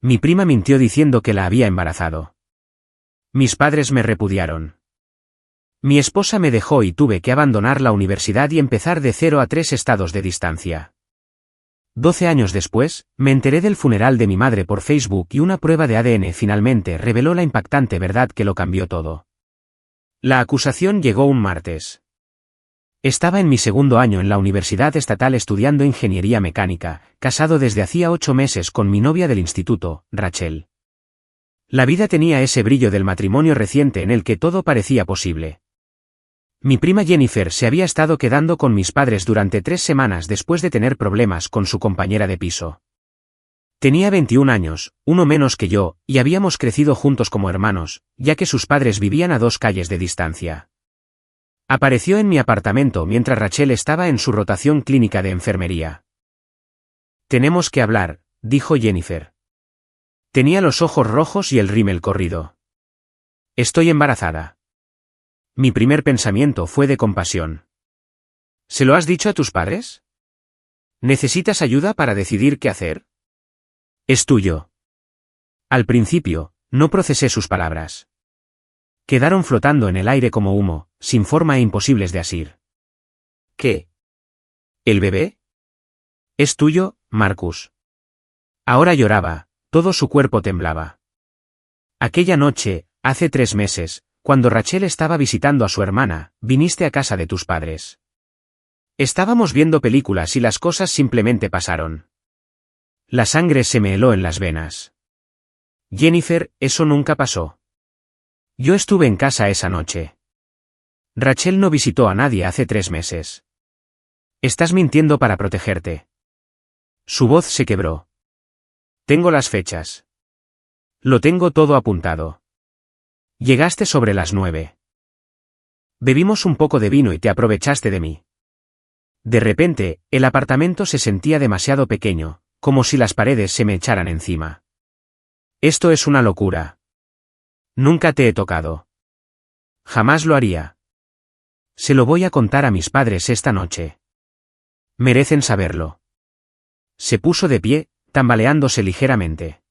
Mi prima mintió diciendo que la había embarazado. Mis padres me repudiaron. Mi esposa me dejó y tuve que abandonar la universidad y empezar de 0 a 3 estados de distancia. 12 años después, me enteré del funeral de mi madre por Facebook y una prueba de ADN finalmente reveló la impactante verdad que lo cambió todo. La acusación llegó un martes. Estaba en mi segundo año en la Universidad Estatal estudiando ingeniería mecánica, casado desde hacía 8 meses con mi novia del instituto, Rachel. La vida tenía ese brillo del matrimonio reciente en el que todo parecía posible. Mi prima Jennifer se había estado quedando con mis padres durante 3 semanas después de tener problemas con su compañera de piso. Tenía 21 años, uno menos que yo, y habíamos crecido juntos como hermanos, ya que sus padres vivían a 2 calles de distancia. Apareció en mi apartamento mientras Rachel estaba en su rotación clínica de enfermería. Tenemos que hablar, dijo Jennifer. Tenía los ojos rojos y el rímel corrido. Estoy embarazada. Mi primer pensamiento fue de compasión. ¿Se lo has dicho a tus padres? ¿Necesitas ayuda para decidir qué hacer? Es tuyo. Al principio, no procesé sus palabras. Quedaron flotando en el aire como humo, sin forma e imposibles de asir. ¿Qué? ¿El bebé? Es tuyo, Marcus. Ahora lloraba, todo su cuerpo temblaba. Aquella noche, hace 3 meses, cuando Rachel estaba visitando a su hermana, viniste a casa de tus padres. Estábamos viendo películas y las cosas simplemente pasaron. La sangre se me heló en las venas. Jennifer, eso nunca pasó. Yo estuve en casa esa noche. Rachel no visitó a nadie hace 3 meses. Estás mintiendo para protegerte. Su voz se quebró. Tengo las fechas. Lo tengo todo apuntado. Llegaste sobre las 9. Bebimos un poco de vino y te aprovechaste de mí. De repente, el apartamento se sentía demasiado pequeño, como si las paredes se me echaran encima. Esto es una locura. Nunca te he tocado. Jamás lo haría. Se lo voy a contar a mis padres esta noche. Merecen saberlo. Se puso de pie, tambaleándose ligeramente.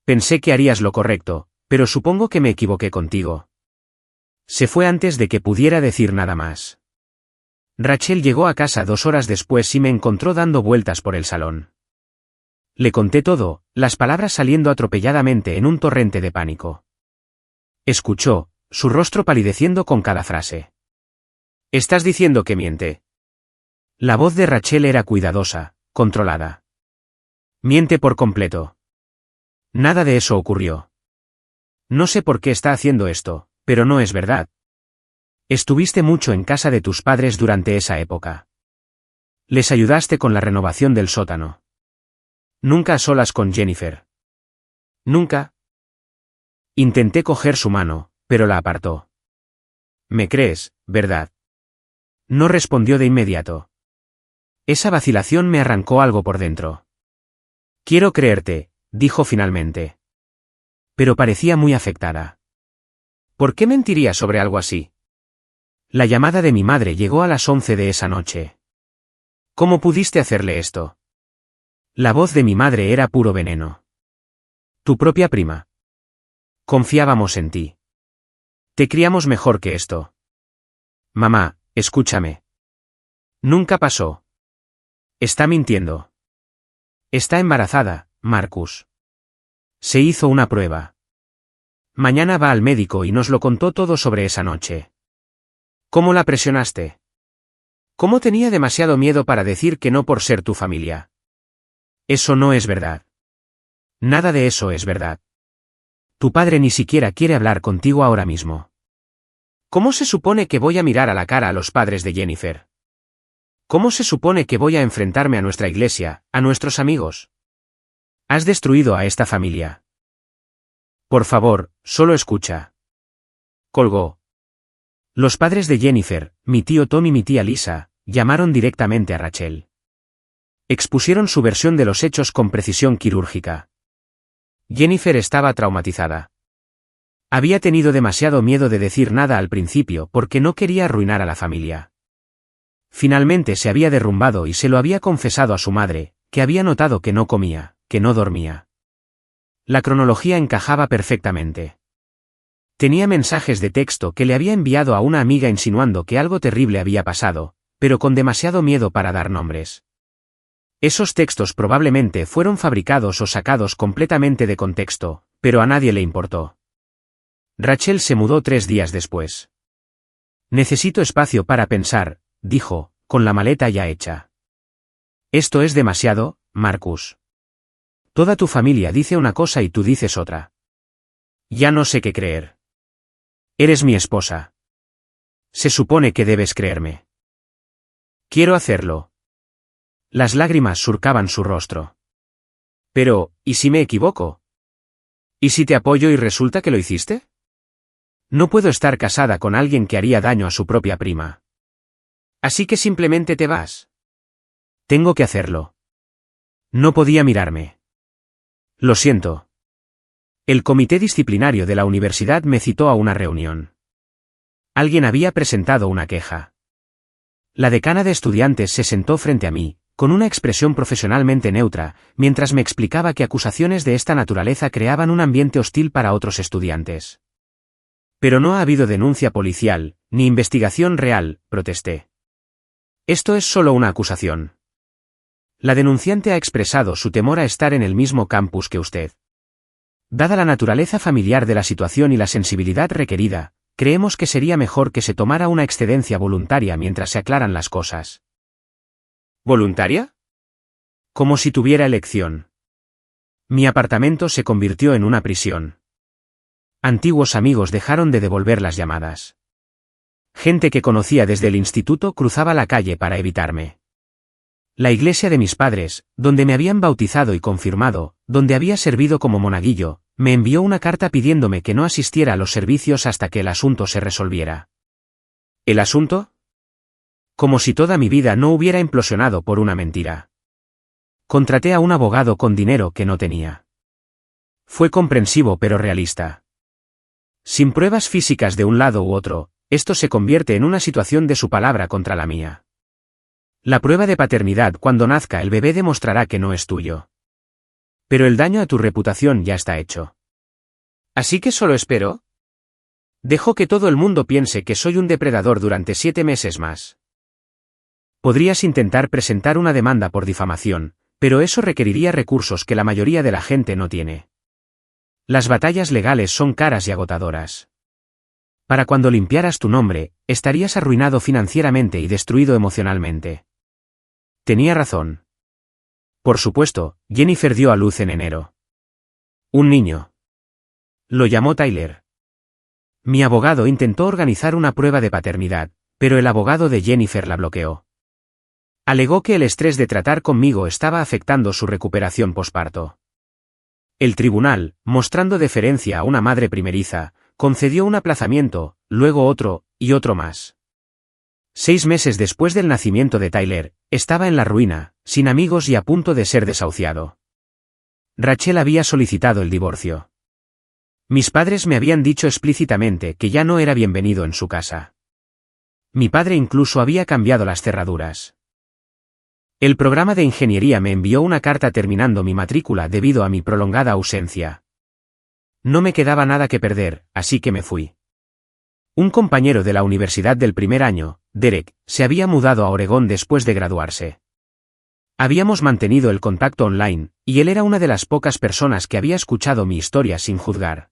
Pensé que harías lo correcto, pero supongo que me equivoqué contigo. Se fue antes de que pudiera decir nada más. Rachel llegó a casa 2 horas después y me encontró dando vueltas por el salón. Le conté todo, las palabras saliendo atropelladamente en un torrente de pánico. Escuchó, su rostro palideciendo con cada frase. ¿Estás diciendo que miente? La voz de Rachel era cuidadosa, controlada. Miente por completo. Nada de eso ocurrió. No sé por qué está haciendo esto, pero no es verdad. Estuviste mucho en casa de tus padres durante esa época. Les ayudaste con la renovación del sótano. Nunca a solas con Jennifer. Nunca. Intenté coger su mano, pero la apartó. ¿Me crees, verdad? No respondió de inmediato. Esa vacilación me arrancó algo por dentro. Quiero creerte, dijo finalmente. Pero parecía muy afectada. ¿Por qué mentiría sobre algo así? La llamada de mi madre llegó a las 11 de esa noche. ¿Cómo pudiste hacerle esto? La voz de mi madre era puro veneno. Tu propia prima. Confiábamos en ti. Te criamos mejor que esto. Mamá, escúchame. Nunca pasó. Está mintiendo. Está embarazada, Marcus. Se hizo una prueba. Mañana va al médico y nos lo contó todo sobre esa noche. ¿Cómo la presionaste? ¿Cómo tenía demasiado miedo para decir que no por ser tu familia? Eso no es verdad. Nada de eso es verdad. Tu padre ni siquiera quiere hablar contigo ahora mismo. ¿Cómo se supone que voy a mirar a la cara a los padres de Jennifer? ¿Cómo se supone que voy a enfrentarme a nuestra iglesia, a nuestros amigos? Has destruido a esta familia. Por favor, solo escucha. Colgó. Los padres de Jennifer, mi tío Tom y mi tía Lisa, llamaron directamente a Rachel. Expusieron su versión de los hechos con precisión quirúrgica. Jennifer estaba traumatizada. Había tenido demasiado miedo de decir nada al principio porque no quería arruinar a la familia. Finalmente se había derrumbado y se lo había confesado a su madre, que había notado que no comía, que no dormía. La cronología encajaba perfectamente. Tenía mensajes de texto que le había enviado a una amiga insinuando que algo terrible había pasado, pero con demasiado miedo para dar nombres. Esos textos probablemente fueron fabricados o sacados completamente de contexto, pero a nadie le importó. Rachel se mudó 3 días después. Necesito espacio para pensar, dijo, con la maleta ya hecha. Esto es demasiado, Marcus. Toda tu familia dice una cosa y tú dices otra. Ya no sé qué creer. Eres mi esposa. Se supone que debes creerme. Quiero hacerlo. Las lágrimas surcaban su rostro. Pero, ¿y si me equivoco? ¿Y si te apoyo y resulta que lo hiciste? No puedo estar casada con alguien que haría daño a su propia prima. Así que simplemente te vas. Tengo que hacerlo. No podía mirarme. Lo siento. El comité disciplinario de la universidad me citó a una reunión. Alguien había presentado una queja. La decana de estudiantes se sentó frente a mí, con una expresión profesionalmente neutra, mientras me explicaba que acusaciones de esta naturaleza creaban un ambiente hostil para otros estudiantes. Pero no ha habido denuncia policial, ni investigación real, protesté. Esto es solo una acusación. La denunciante ha expresado su temor a estar en el mismo campus que usted. Dada la naturaleza familiar de la situación y la sensibilidad requerida, creemos que sería mejor que se tomara una excedencia voluntaria mientras se aclaran las cosas. ¿Voluntaria? Como si tuviera elección. Mi apartamento se convirtió en una prisión. Antiguos amigos dejaron de devolver las llamadas. Gente que conocía desde el instituto cruzaba la calle para evitarme. La iglesia de mis padres, donde me habían bautizado y confirmado, donde había servido como monaguillo, me envió una carta pidiéndome que no asistiera a los servicios hasta que el asunto se resolviera. ¿El asunto? Como si toda mi vida no hubiera implosionado por una mentira. Contraté a un abogado con dinero que no tenía. Fue comprensivo pero realista. Sin pruebas físicas de un lado u otro, esto se convierte en una situación de su palabra contra la mía. La prueba de paternidad cuando nazca el bebé demostrará que no es tuyo. Pero el daño a tu reputación ya está hecho. ¿Así que solo espero? Dejo que todo el mundo piense que soy un depredador durante 7 meses más. Podrías intentar presentar una demanda por difamación, pero eso requeriría recursos que la mayoría de la gente no tiene. Las batallas legales son caras y agotadoras. Para cuando limpiaras tu nombre, estarías arruinado financieramente y destruido emocionalmente. Tenía razón. Por supuesto, Jennifer dio a luz en enero. Un niño. Lo llamó Tyler. Mi abogado intentó organizar una prueba de paternidad, pero el abogado de Jennifer la bloqueó. Alegó que el estrés de tratar conmigo estaba afectando su recuperación posparto. El tribunal, mostrando deferencia a una madre primeriza, concedió un aplazamiento, luego otro, y otro más. 6 meses después del nacimiento de Tyler, estaba en la ruina, sin amigos y a punto de ser desahuciado. Rachel había solicitado el divorcio. Mis padres me habían dicho explícitamente que ya no era bienvenido en su casa. Mi padre incluso había cambiado las cerraduras. El programa de ingeniería me envió una carta terminando mi matrícula debido a mi prolongada ausencia. No me quedaba nada que perder, así que me fui. Un compañero de la universidad del primer año, Derek, se había mudado a Oregón después de graduarse. Habíamos mantenido el contacto online, y él era una de las pocas personas que había escuchado mi historia sin juzgar.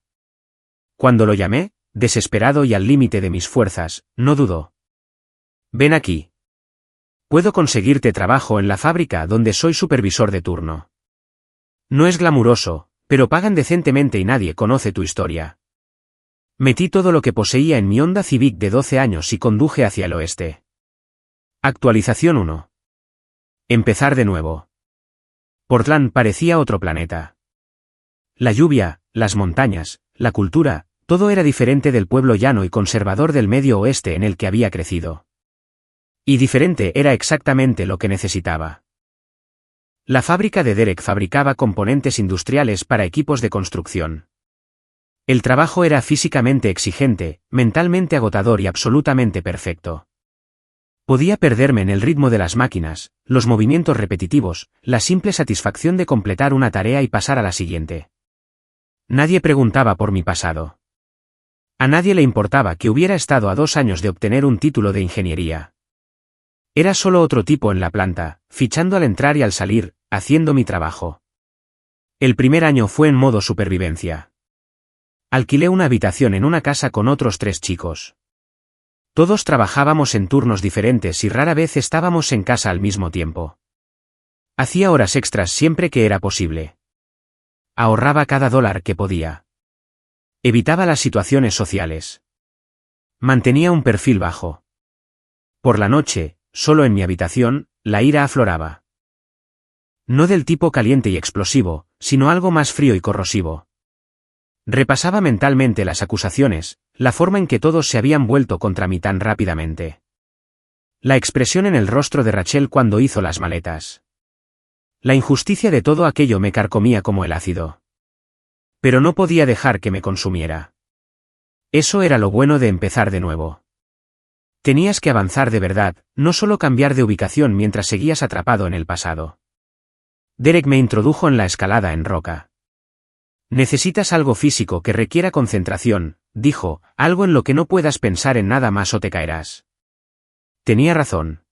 Cuando lo llamé, desesperado y al límite de mis fuerzas, no dudó. Ven aquí. Puedo conseguirte trabajo en la fábrica donde soy supervisor de turno. No es glamuroso, pero pagan decentemente y nadie conoce tu historia. Metí todo lo que poseía en mi Honda Civic de 12 años y conduje hacia el oeste. Actualización 1. Empezar de nuevo. Portland parecía otro planeta. La lluvia, las montañas, la cultura, todo era diferente del pueblo llano y conservador del medio oeste en el que había crecido. Y diferente era exactamente lo que necesitaba. La fábrica de Derek fabricaba componentes industriales para equipos de construcción. El trabajo era físicamente exigente, mentalmente agotador y absolutamente perfecto. Podía perderme en el ritmo de las máquinas, los movimientos repetitivos, la simple satisfacción de completar una tarea y pasar a la siguiente. Nadie preguntaba por mi pasado. A nadie le importaba que hubiera estado a 2 años de obtener un título de ingeniería. Era solo otro tipo en la planta, fichando al entrar y al salir, haciendo mi trabajo. El primer año fue en modo supervivencia. Alquilé una habitación en una casa con otros 3 chicos. Todos trabajábamos en turnos diferentes y rara vez estábamos en casa al mismo tiempo. Hacía horas extras siempre que era posible. Ahorraba cada dólar que podía. Evitaba las situaciones sociales. Mantenía un perfil bajo. Por la noche, solo en mi habitación, la ira afloraba. No del tipo caliente y explosivo, sino algo más frío y corrosivo. Repasaba mentalmente las acusaciones, la forma en que todos se habían vuelto contra mí tan rápidamente. La expresión en el rostro de Rachel cuando hizo las maletas. La injusticia de todo aquello me carcomía como el ácido. Pero no podía dejar que me consumiera. Eso era lo bueno de empezar de nuevo. Tenías que avanzar de verdad, no solo cambiar de ubicación mientras seguías atrapado en el pasado. Derek me introdujo en la escalada en roca. Necesitas algo físico que requiera concentración, dijo, algo en lo que no puedas pensar en nada más o te caerás. Tenía razón.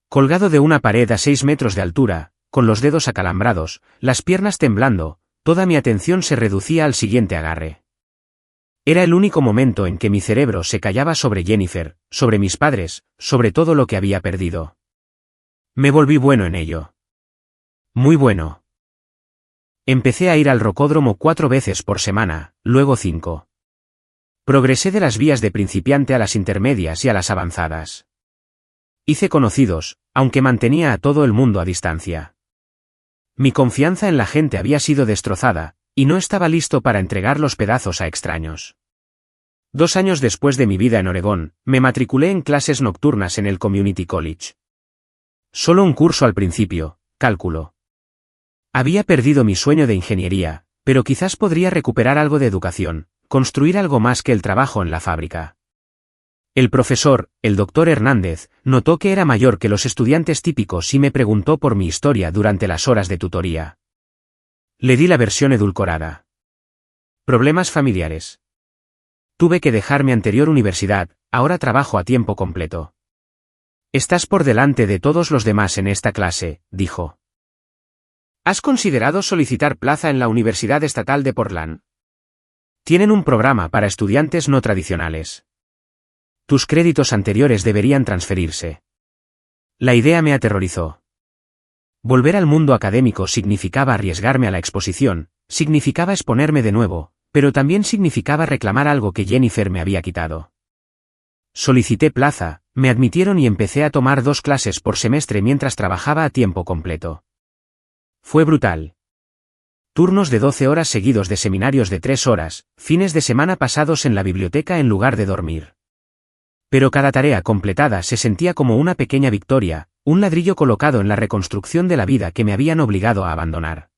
Colgado de una pared a 6 metros de altura, con los dedos acalambrados, las piernas temblando, toda mi atención se reducía al siguiente agarre. Era el único momento en que mi cerebro se callaba sobre Jennifer, sobre mis padres, sobre todo lo que había perdido. Me volví bueno en ello. Muy bueno. Empecé a ir al rocódromo 4 veces por semana, luego 5. Progresé de las vías de principiante a las intermedias y a las avanzadas. Hice conocidos, aunque mantenía a todo el mundo a distancia. Mi confianza en la gente había sido destrozada, y no estaba listo para entregar los pedazos a extraños. 2 años después de mi vida en Oregón, me matriculé en clases nocturnas en el Community College. Solo un curso al principio, cálculo. Había perdido mi sueño de ingeniería, pero quizás podría recuperar algo de educación, construir algo más que el trabajo en la fábrica. El profesor, el doctor Hernández, notó que era mayor que los estudiantes típicos y me preguntó por mi historia durante las horas de tutoría. Le di la versión edulcorada. Problemas familiares. Tuve que dejar mi anterior universidad, ahora trabajo a tiempo completo. Estás por delante de todos los demás en esta clase, dijo. ¿Has considerado solicitar plaza en la Universidad Estatal de Portland? Tienen un programa para estudiantes no tradicionales. Tus créditos anteriores deberían transferirse. La idea me aterrorizó. Volver al mundo académico significaba arriesgarme a la exposición, significaba exponerme de nuevo, pero también significaba reclamar algo que Jennifer me había quitado. Solicité plaza, me admitieron y empecé a tomar 2 clases por semestre mientras trabajaba a tiempo completo. Fue brutal. Turnos de 12 horas seguidos de seminarios de 3 horas, fines de semana pasados en la biblioteca en lugar de dormir. Pero cada tarea completada se sentía como una pequeña victoria, un ladrillo colocado en la reconstrucción de la vida que me habían obligado a abandonar.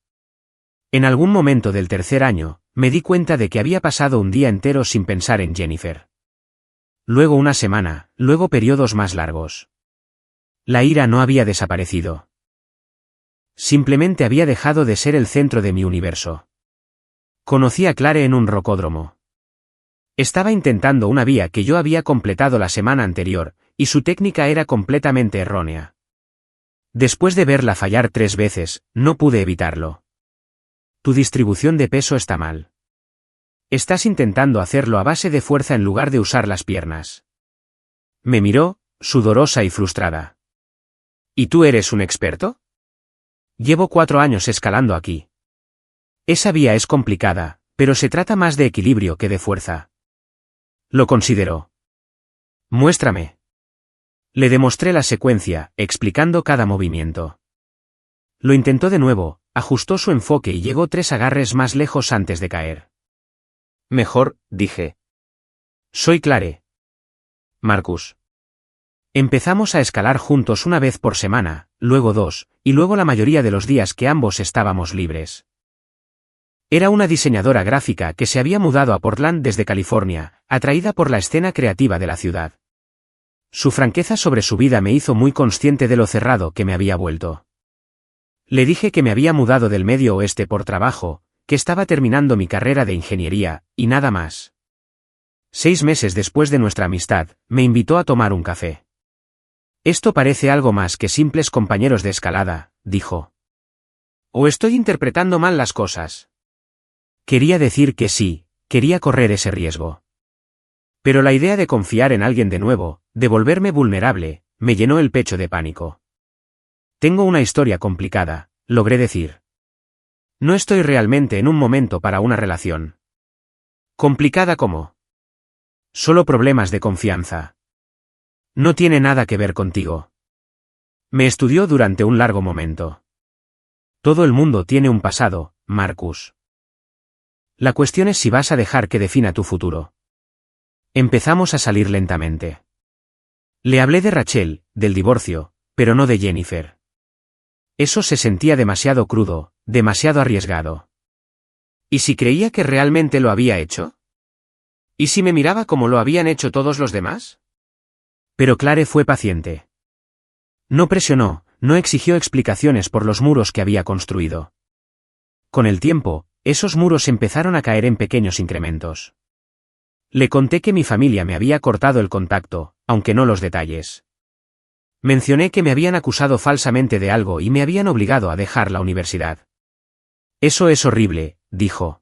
En algún momento del 3er año, me di cuenta de que había pasado un día entero sin pensar en Jennifer. Luego una semana, luego periodos más largos. La ira no había desaparecido. Simplemente había dejado de ser el centro de mi universo. Conocí a Clare en un rocódromo. Estaba intentando una vía que yo había completado la semana anterior, y su técnica era completamente errónea. Después de verla fallar 3 veces, no pude evitarlo. Tu distribución de peso está mal. Estás intentando hacerlo a base de fuerza en lugar de usar las piernas. Me miró, sudorosa y frustrada. ¿Y tú eres un experto? Llevo 4 años escalando aquí. Esa vía es complicada, pero se trata más de equilibrio que de fuerza. Lo consideró. Muéstrame. Le demostré la secuencia, explicando cada movimiento. Lo intentó de nuevo, ajustó su enfoque y llegó 3 agarres más lejos antes de caer. Mejor, dije. Soy Clare. Marcus. Empezamos a escalar juntos una vez por semana, luego 2, y luego la mayoría de los días que ambos estábamos libres. Era una diseñadora gráfica que se había mudado a Portland desde California, atraída por la escena creativa de la ciudad. Su franqueza sobre su vida me hizo muy consciente de lo cerrado que me había vuelto. Le dije que me había mudado del Medio Oeste por trabajo, que estaba terminando mi carrera de ingeniería, y nada más. 6 meses después de nuestra amistad, me invitó a tomar un café. Esto parece algo más que simples compañeros de escalada, dijo. ¿O estoy interpretando mal las cosas? Quería decir que sí, quería correr ese riesgo. Pero la idea de confiar en alguien de nuevo, de volverme vulnerable, me llenó el pecho de pánico. Tengo una historia complicada, logré decir. No estoy realmente en un momento para una relación. ¿Complicada cómo? Solo problemas de confianza. No tiene nada que ver contigo. Me estudió durante un largo momento. Todo el mundo tiene un pasado, Marcus. La cuestión es si vas a dejar que defina tu futuro. Empezamos a salir lentamente. Le hablé de Rachel, del divorcio, pero no de Jennifer. Eso se sentía demasiado crudo, demasiado arriesgado. ¿Y si creía que realmente lo había hecho? ¿Y si me miraba como lo habían hecho todos los demás? Pero Clare fue paciente. No presionó, no exigió explicaciones por los muros que había construido. Con el tiempo, esos muros empezaron a caer en pequeños incrementos. Le conté que mi familia me había cortado el contacto, aunque no los detalles. Mencioné que me habían acusado falsamente de algo y me habían obligado a dejar la universidad. Eso es horrible, dijo.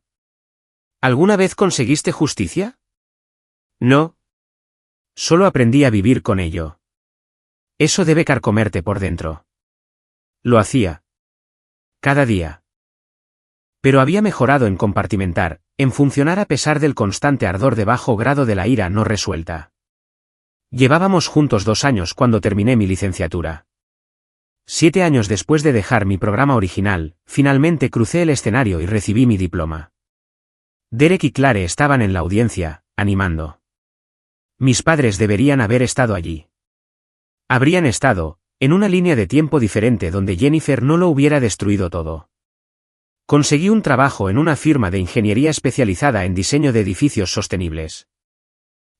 ¿Alguna vez conseguiste justicia? No. Solo aprendí a vivir con ello. Eso debe carcomerte por dentro. Lo hacía. Cada día. Pero había mejorado en compartimentar, en funcionar a pesar del constante ardor de bajo grado de la ira no resuelta. Llevábamos juntos 2 años cuando terminé mi licenciatura. 7 años después de dejar mi programa original, finalmente crucé el escenario y recibí mi diploma. Derek y Clare estaban en la audiencia, animando. Mis padres deberían haber estado allí. Habrían estado, en una línea de tiempo diferente donde Jennifer no lo hubiera destruido todo. Conseguí un trabajo en una firma de ingeniería especializada en diseño de edificios sostenibles.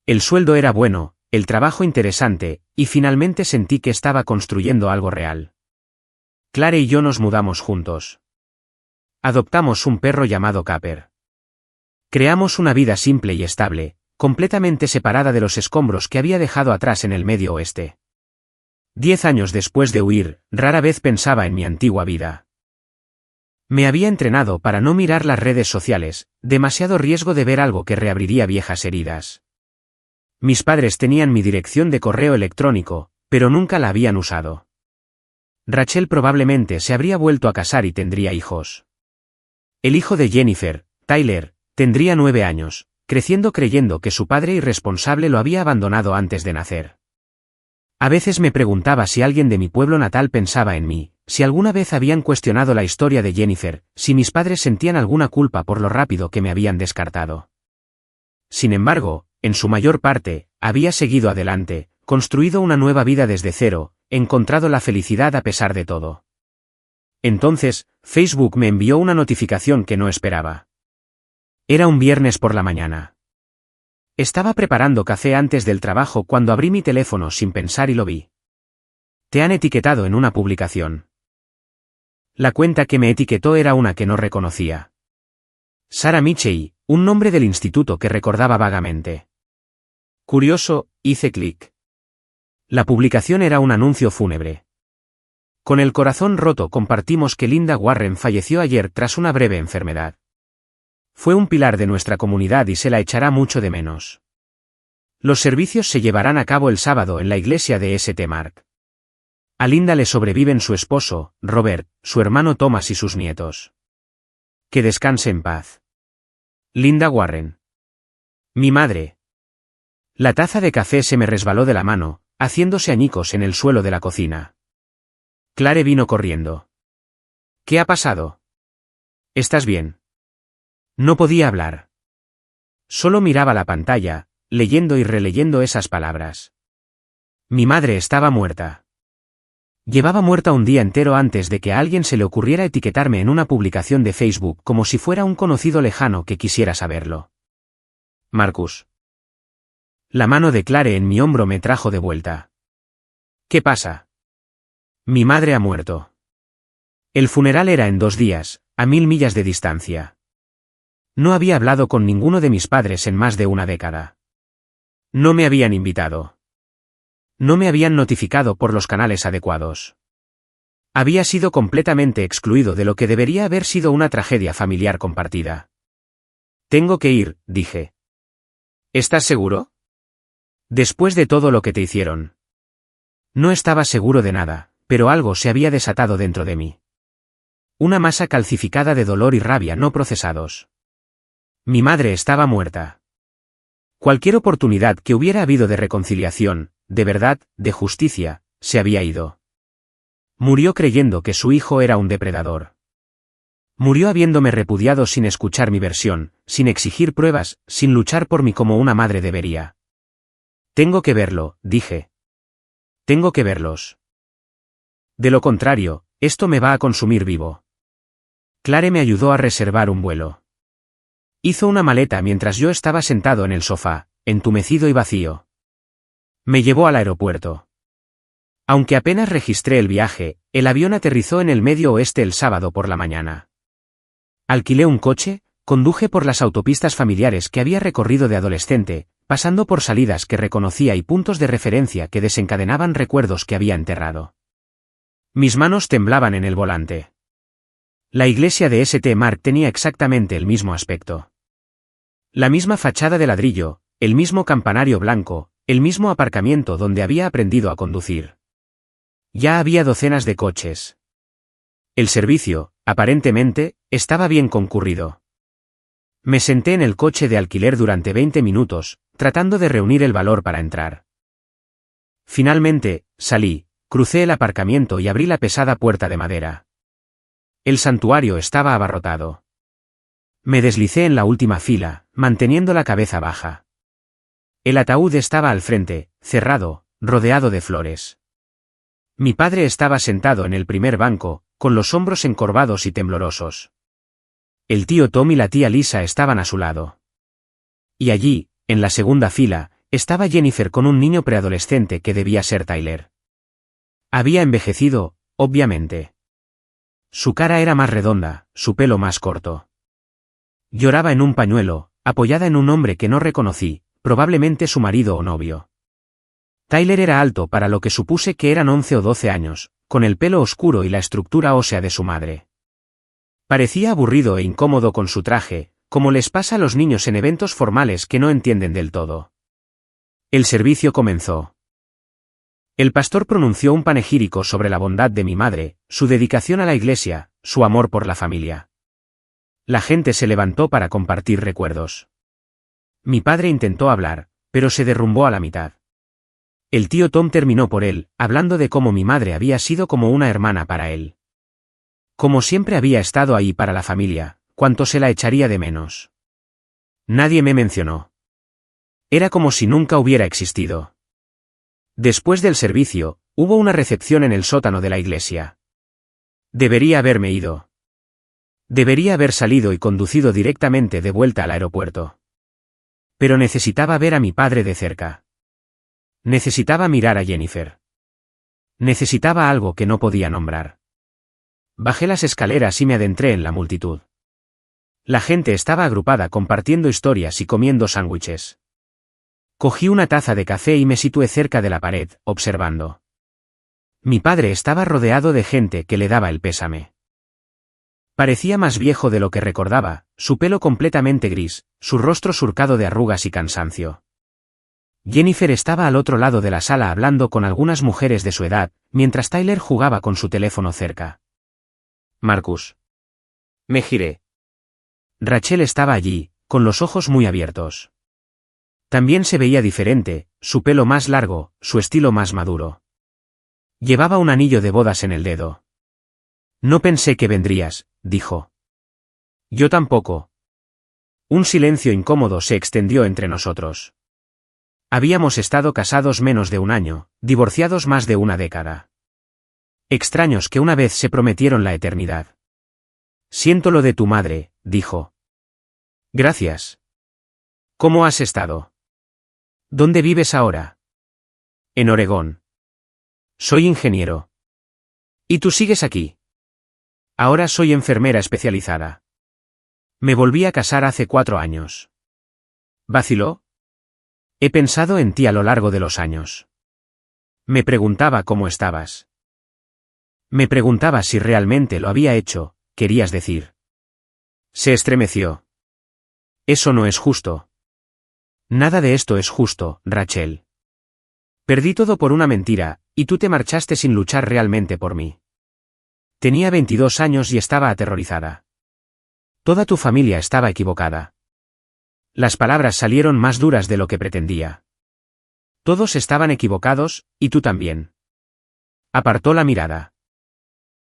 El sueldo era bueno, el trabajo interesante, y finalmente sentí que estaba construyendo algo real. Clare y yo nos mudamos juntos. Adoptamos un perro llamado Capper. Creamos una vida simple y estable, completamente separada de los escombros que había dejado atrás en el Medio Oeste. 10 años después de huir, rara vez pensaba en mi antigua vida. Me había entrenado para no mirar las redes sociales, demasiado riesgo de ver algo que reabriría viejas heridas. Mis padres tenían mi dirección de correo electrónico, pero nunca la habían usado. Rachel probablemente se habría vuelto a casar y tendría hijos. El hijo de Jennifer, Tyler, tendría 9 años, creciendo creyendo que su padre irresponsable lo había abandonado antes de nacer. A veces me preguntaba si alguien de mi pueblo natal pensaba en mí, si alguna vez habían cuestionado la historia de Jennifer, si mis padres sentían alguna culpa por lo rápido que me habían descartado. Sin embargo, en su mayor parte, había seguido adelante, construido una nueva vida desde cero, encontrado la felicidad a pesar de todo. Entonces, Facebook me envió una notificación que no esperaba. Era un viernes por la mañana. Estaba preparando café antes del trabajo cuando abrí mi teléfono sin pensar y lo vi. Te han etiquetado en una publicación. La cuenta que me etiquetó era una que no reconocía. Sarah Michey, un nombre del instituto que recordaba vagamente. Curioso, hice clic. La publicación era un anuncio fúnebre. Con el corazón roto compartimos que Linda Warren falleció ayer tras una breve enfermedad. Fue un pilar de nuestra comunidad y se la echará mucho de menos. Los servicios se llevarán a cabo el sábado en la iglesia de St. Mark. A Linda le sobreviven su esposo, Robert, su hermano Thomas y sus nietos. Que descanse en paz. Linda Warren. Mi madre. La taza de café se me resbaló de la mano, haciéndose añicos en el suelo de la cocina. Clare vino corriendo. ¿Qué ha pasado? ¿Estás bien? No podía hablar. Solo miraba la pantalla, leyendo y releyendo esas palabras. Mi madre estaba muerta. Llevaba muerta un día entero antes de que a alguien se le ocurriera etiquetarme en una publicación de Facebook como si fuera un conocido lejano que quisiera saberlo. Marcus. La mano de Clare en mi hombro me trajo de vuelta. ¿Qué pasa? Mi madre ha muerto. El funeral era en 2 días, a 1000 millas de distancia. No había hablado con ninguno de mis padres en más de una década. No me habían invitado. No me habían notificado por los canales adecuados. Había sido completamente excluido de lo que debería haber sido una tragedia familiar compartida. Tengo que ir, dije. ¿Estás seguro? Después de todo lo que te hicieron. No estaba seguro de nada, pero algo se había desatado dentro de mí. Una masa calcificada de dolor y rabia no procesados. Mi madre estaba muerta. Cualquier oportunidad que hubiera habido de reconciliación, de verdad, de justicia, se había ido. Murió creyendo que su hijo era un depredador. Murió habiéndome repudiado sin escuchar mi versión, sin exigir pruebas, sin luchar por mí como una madre debería. Tengo que verlo, dije. Tengo que verlos. De lo contrario, esto me va a consumir vivo. Clare me ayudó a reservar un vuelo. Hizo una maleta mientras yo estaba sentado en el sofá, entumecido y vacío. Me llevó al aeropuerto. Aunque apenas registré el viaje, el avión aterrizó en el Medio Oeste el sábado por la mañana. Alquilé un coche, conduje por las autopistas familiares que había recorrido de adolescente, pasando por salidas que reconocía y puntos de referencia que desencadenaban recuerdos que había enterrado. Mis manos temblaban en el volante. La iglesia de St. Mark tenía exactamente el mismo aspecto. La misma fachada de ladrillo, el mismo campanario blanco, el mismo aparcamiento donde había aprendido a conducir. Ya había docenas de coches. El servicio, aparentemente, estaba bien concurrido. Me senté en el coche de alquiler durante 20 minutos, tratando de reunir el valor para entrar. Finalmente, salí, crucé el aparcamiento y abrí la pesada puerta de madera. El santuario estaba abarrotado. Me deslicé en la última fila, manteniendo la cabeza baja. El ataúd estaba al frente, cerrado, rodeado de flores. Mi padre estaba sentado en el primer banco, con los hombros encorvados y temblorosos. El tío Tom y la tía Lisa estaban a su lado. Y allí, en la segunda fila, estaba Jennifer con un niño preadolescente que debía ser Tyler. Había envejecido, obviamente. Su cara era más redonda, su pelo más corto. Lloraba en un pañuelo, apoyada en un hombre que no reconocí, probablemente su marido o novio. Tyler era alto para lo que supuse que eran 11 o 12 años, con el pelo oscuro y la estructura ósea de su madre. Parecía aburrido e incómodo con su traje, como les pasa a los niños en eventos formales que no entienden del todo. El servicio comenzó. El pastor pronunció un panegírico sobre la bondad de mi madre, su dedicación a la iglesia, su amor por la familia. La gente se levantó para compartir recuerdos. Mi padre intentó hablar, pero se derrumbó a la mitad. El tío Tom terminó por él, hablando de cómo mi madre había sido como una hermana para él. Como siempre había estado ahí para la familia, cuánto se la echaría de menos. Nadie me mencionó. Era como si nunca hubiera existido. Después del servicio, hubo una recepción en el sótano de la iglesia. Debería haberme ido. Debería haber salido y conducido directamente de vuelta al aeropuerto. Pero necesitaba ver a mi padre de cerca. Necesitaba mirar a Jennifer. Necesitaba algo que no podía nombrar. Bajé las escaleras y me adentré en la multitud. La gente estaba agrupada compartiendo historias y comiendo sándwiches. Cogí una taza de café y me situé cerca de la pared, observando. Mi padre estaba rodeado de gente que le daba el pésame. Parecía más viejo de lo que recordaba, su pelo completamente gris, su rostro surcado de arrugas y cansancio. Jennifer estaba al otro lado de la sala hablando con algunas mujeres de su edad, mientras Tyler jugaba con su teléfono cerca. Marcus. Me giré. Rachel estaba allí, con los ojos muy abiertos. También se veía diferente, su pelo más largo, su estilo más maduro. Llevaba un anillo de bodas en el dedo. No pensé que vendrías, dijo. Yo tampoco. Un silencio incómodo se extendió entre nosotros. Habíamos estado casados menos de un año, divorciados más de una década. Extraños que una vez se prometieron la eternidad. Siento lo de tu madre, dijo. Gracias. ¿Cómo has estado? ¿Dónde vives ahora? En Oregón. Soy ingeniero. ¿Y tú sigues aquí? Ahora soy enfermera especializada. Me volví a casar hace 4 años. ¿Vaciló? He pensado en ti a lo largo de los años. Me preguntaba cómo estabas. Me preguntaba si realmente lo había hecho, querías decir. Se estremeció. Eso no es justo. Nada de esto es justo, Rachel. Perdí todo por una mentira, y tú te marchaste sin luchar realmente por mí. Tenía 22 años y estaba aterrorizada. Toda tu familia estaba equivocada. Las palabras salieron más duras de lo que pretendía. Todos estaban equivocados, y tú también. Apartó la mirada.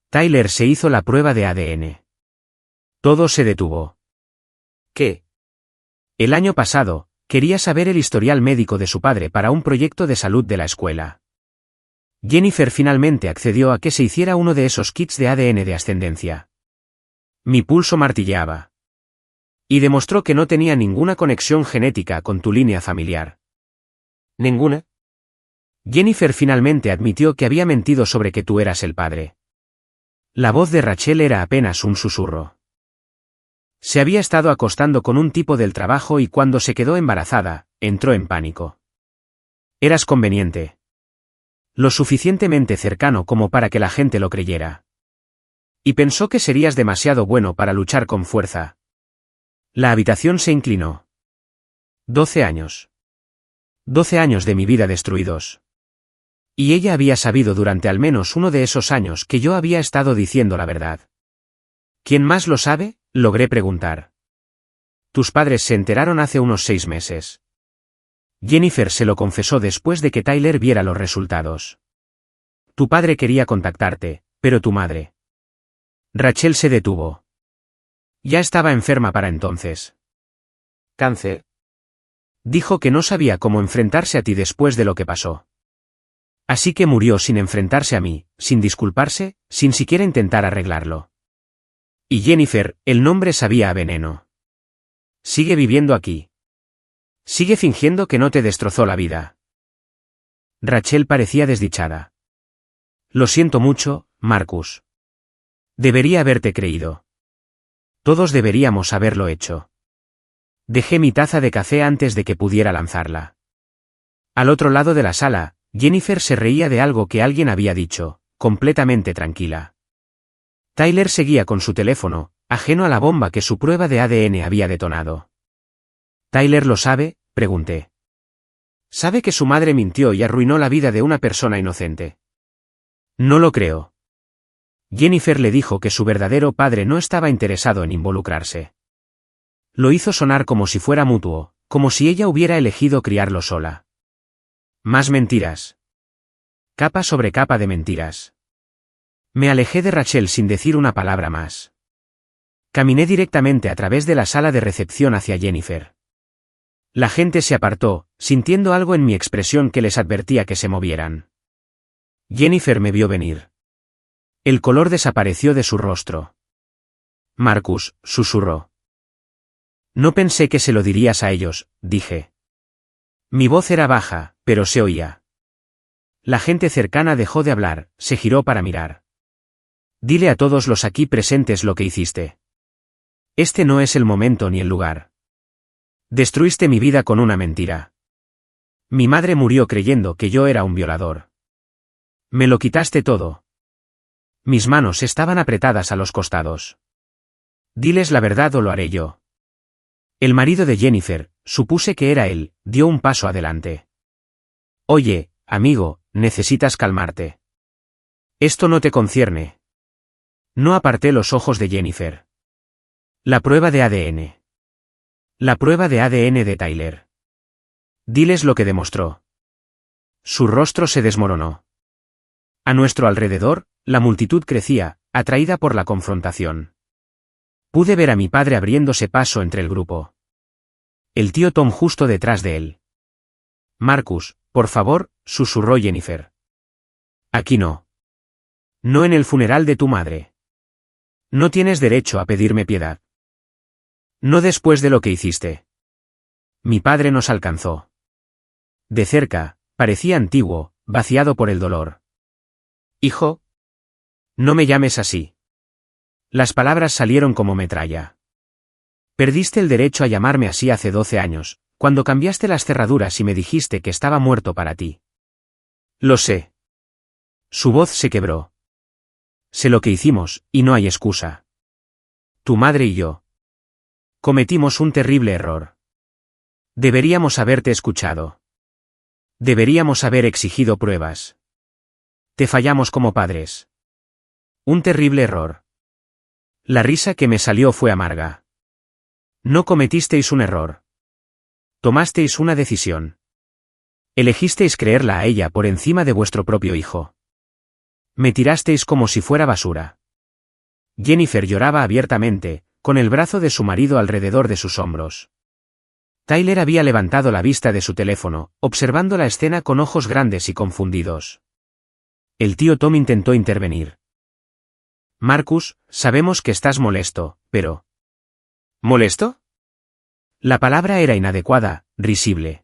Tyler se hizo la prueba de ADN. Todo se detuvo. ¿Qué? El año pasado, quería saber el historial médico de su padre para un proyecto de salud de la escuela. Jennifer finalmente accedió a que se hiciera uno de esos kits de ADN de ascendencia. Mi pulso martilleaba. Y demostró que no tenía ninguna conexión genética con tu línea familiar. ¿Ninguna? Jennifer finalmente admitió que había mentido sobre que tú eras el padre. La voz de Rachel era apenas un susurro. Se había estado acostando con un tipo del trabajo y cuando se quedó embarazada, entró en pánico. Eras conveniente. Lo suficientemente cercano como para que la gente lo creyera. Y pensó que serías demasiado bueno para luchar con fuerza. La habitación se inclinó. 12 años. 12 años de mi vida destruidos. Y ella había sabido durante al menos uno de esos años que yo había estado diciendo la verdad. ¿Quién más lo sabe?, logré preguntar. Tus padres se enteraron hace unos 6 meses. Jennifer se lo confesó después de que Tyler viera los resultados. Tu padre quería contactarte, pero tu madre. Rachel se detuvo. Ya estaba enferma para entonces. ¿Cáncer? Dijo que no sabía cómo enfrentarse a ti después de lo que pasó. Así que murió sin enfrentarse a mí, sin disculparse, sin siquiera intentar arreglarlo. Y Jennifer, el nombre sabía a veneno. Sigue viviendo aquí. Sigue fingiendo que no te destrozó la vida. Rachel parecía desdichada. Lo siento mucho, Marcus. Debería haberte creído. Todos deberíamos haberlo hecho. Dejé mi taza de café antes de que pudiera lanzarla. Al otro lado de la sala, Jennifer se reía de algo que alguien había dicho, completamente tranquila. Tyler seguía con su teléfono, ajeno a la bomba que su prueba de ADN había detonado. ¿Tyler lo sabe?, pregunté. ¿Sabe que su madre mintió y arruinó la vida de una persona inocente? No lo creo. Jennifer le dijo que su verdadero padre no estaba interesado en involucrarse. Lo hizo sonar como si fuera mutuo, como si ella hubiera elegido criarlo sola. Más mentiras. Capa sobre capa de mentiras. Me alejé de Rachel sin decir una palabra más. Caminé directamente a través de la sala de recepción hacia Jennifer. La gente se apartó, sintiendo algo en mi expresión que les advertía que se movieran. Jennifer me vio venir. El color desapareció de su rostro. Marcus, susurró. No pensé que se lo dirías a ellos, dije. Mi voz era baja, pero se oía. La gente cercana dejó de hablar, se giró para mirar. Dile a todos los aquí presentes lo que hiciste. Este no es el momento ni el lugar. Destruiste mi vida con una mentira. Mi madre murió creyendo que yo era un violador. Me lo quitaste todo. Mis manos estaban apretadas a los costados. Diles la verdad o lo haré yo. El marido de Jennifer, supuse que era él, dio un paso adelante. Oye, amigo, necesitas calmarte. Esto no te concierne. No aparté los ojos de Jennifer. La prueba de ADN. La prueba de ADN de Tyler. Diles lo que demostró. Su rostro se desmoronó. A nuestro alrededor, la multitud crecía, atraída por la confrontación. Pude ver a mi padre abriéndose paso entre el grupo. El tío Tom justo detrás de él. Marcus, por favor, susurró Jennifer. Aquí no. No en el funeral de tu madre. No tienes derecho a pedirme piedad. No después de lo que hiciste. Mi padre nos alcanzó. De cerca, parecía antiguo, vaciado por el dolor. Hijo. No me llames así. Las palabras salieron como metralla. Perdiste el derecho a llamarme así hace 12 años, cuando cambiaste las cerraduras y me dijiste que estaba muerto para ti. Lo sé. Su voz se quebró. Sé lo que hicimos, y no hay excusa. Tu madre y yo. Cometimos un terrible error. Deberíamos haberte escuchado. Deberíamos haber exigido pruebas. Te fallamos como padres. Un terrible error. La risa que me salió fue amarga. No cometisteis un error. Tomasteis una decisión. Elegisteis creerla a ella por encima de vuestro propio hijo. Me tirasteis como si fuera basura. Jennifer lloraba abiertamente, con el brazo de su marido alrededor de sus hombros. Tyler había levantado la vista de su teléfono, observando la escena con ojos grandes y confundidos. El tío Tom intentó intervenir. Marcus, sabemos que estás molesto, pero... ¿Molesto? La palabra era inadecuada, risible.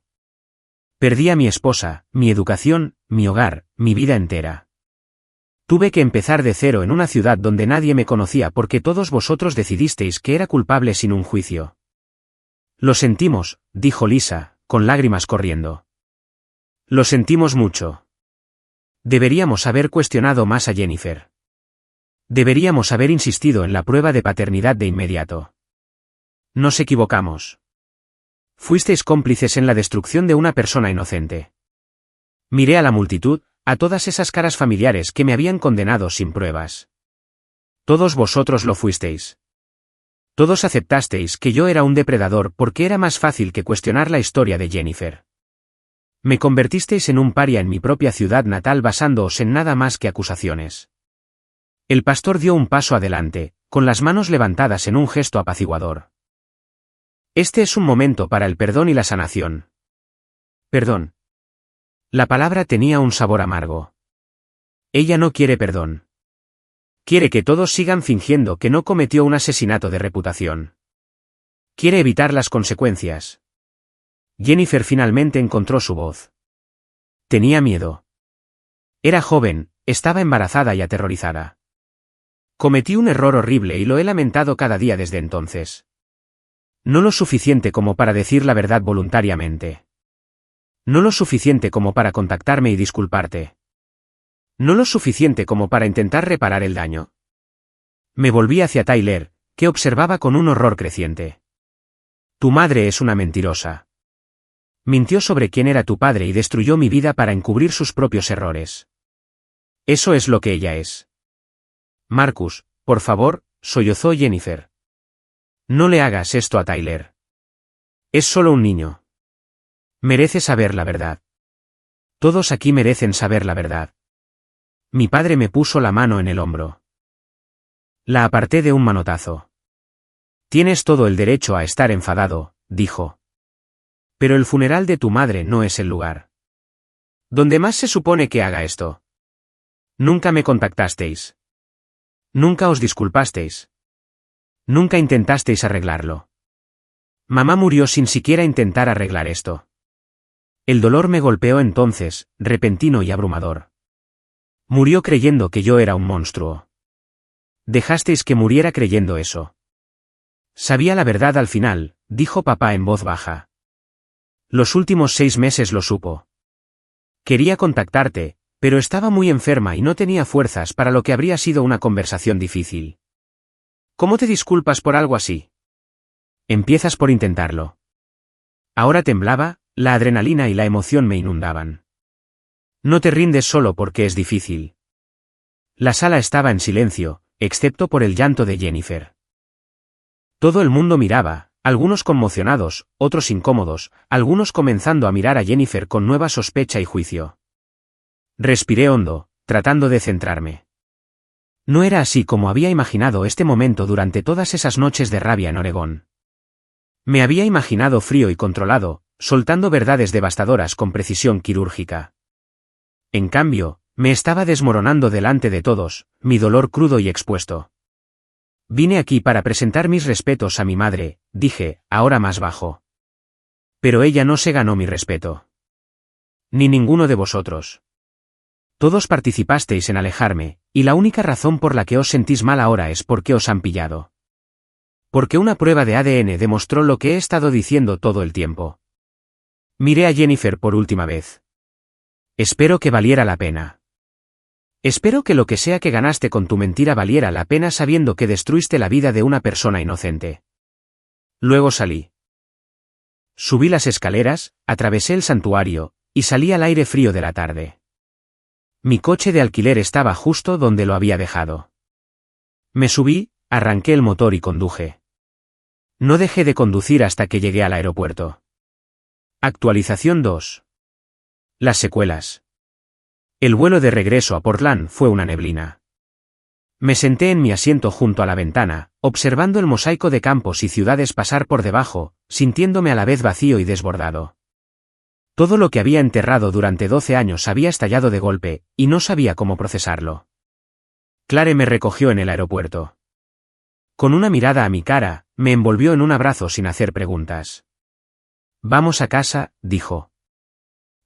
Perdí a mi esposa, mi educación, mi hogar, mi vida entera. Tuve que empezar de cero en una ciudad donde nadie me conocía porque todos vosotros decidisteis que era culpable sin un juicio. Lo sentimos, dijo Lisa, con lágrimas corriendo. Lo sentimos mucho. Deberíamos haber cuestionado más a Jennifer. Deberíamos haber insistido en la prueba de paternidad de inmediato. Nos equivocamos. Fuisteis cómplices en la destrucción de una persona inocente. Miré a la multitud, a todas esas caras familiares que me habían condenado sin pruebas. Todos vosotros lo fuisteis. Todos aceptasteis que yo era un depredador porque era más fácil que cuestionar la historia de Jennifer. Me convertisteis en un paria en mi propia ciudad natal basándoos en nada más que acusaciones. El pastor dio un paso adelante, con las manos levantadas en un gesto apaciguador. Este es un momento para el perdón y la sanación. Perdón. La palabra tenía un sabor amargo. Ella no quiere perdón. Quiere que todos sigan fingiendo que no cometió un asesinato de reputación. Quiere evitar las consecuencias. Jennifer finalmente encontró su voz. Tenía miedo. Era joven, estaba embarazada y aterrorizada. Cometí un error horrible y lo he lamentado cada día desde entonces. No lo suficiente como para decir la verdad voluntariamente. No lo suficiente como para contactarme y disculparte. No lo suficiente como para intentar reparar el daño. Me volví hacia Tyler, que observaba con un horror creciente. Tu madre es una mentirosa. Mintió sobre quién era tu padre y destruyó mi vida para encubrir sus propios errores. Eso es lo que ella es. Marcus, por favor, sollozó Jennifer. No le hagas esto a Tyler. Es solo un niño. Merece saber la verdad. Todos aquí merecen saber la verdad. Mi padre me puso la mano en el hombro. La aparté de un manotazo. Tienes todo el derecho a estar enfadado, dijo. Pero el funeral de tu madre no es el lugar. ¿Dónde más se supone que haga esto? Nunca me contactasteis. Nunca os disculpasteis. Nunca intentasteis arreglarlo. Mamá murió sin siquiera intentar arreglar esto. El dolor me golpeó entonces, repentino y abrumador. Murió creyendo que yo era un monstruo. Dejasteis que muriera creyendo eso. Sabía la verdad al final, dijo papá en voz baja. Los últimos 6 meses lo supo. Quería contactarte, pero estaba muy enferma y no tenía fuerzas para lo que habría sido una conversación difícil. ¿Cómo te disculpas por algo así? Empiezas por intentarlo. Ahora temblaba, la adrenalina y la emoción me inundaban. No te rindes solo porque es difícil. La sala estaba en silencio, excepto por el llanto de Jennifer. Todo el mundo miraba, algunos conmocionados, otros incómodos, algunos comenzando a mirar a Jennifer con nueva sospecha y juicio. Respiré hondo, tratando de centrarme. No era así como había imaginado este momento durante todas esas noches de rabia en Oregón. Me había imaginado frío y controlado, soltando verdades devastadoras con precisión quirúrgica. En cambio, me estaba desmoronando delante de todos, mi dolor crudo y expuesto. Vine aquí para presentar mis respetos a mi madre, dije, ahora más bajo. Pero ella no se ganó mi respeto. Ni ninguno de vosotros. Todos participasteis en alejarme, y la única razón por la que os sentís mal ahora es porque os han pillado. Porque una prueba de ADN demostró lo que he estado diciendo todo el tiempo. Miré a Jennifer por última vez. Espero que valiera la pena. Espero que lo que sea que ganaste con tu mentira valiera la pena sabiendo que destruiste la vida de una persona inocente. Luego salí. Subí las escaleras, atravesé el santuario, y salí al aire frío de la tarde. Mi coche de alquiler estaba justo donde lo había dejado. Me subí, arranqué el motor y conduje. No dejé de conducir hasta que llegué al aeropuerto. Actualización 2. Las secuelas. El vuelo de regreso a Portland fue una neblina. Me senté en mi asiento junto a la ventana, observando el mosaico de campos y ciudades pasar por debajo, sintiéndome a la vez vacío y desbordado. Todo lo que había enterrado durante 12 años había estallado de golpe, y no sabía cómo procesarlo. Clare me recogió en el aeropuerto. Con una mirada a mi cara, me envolvió en un abrazo sin hacer preguntas. Vamos a casa, dijo.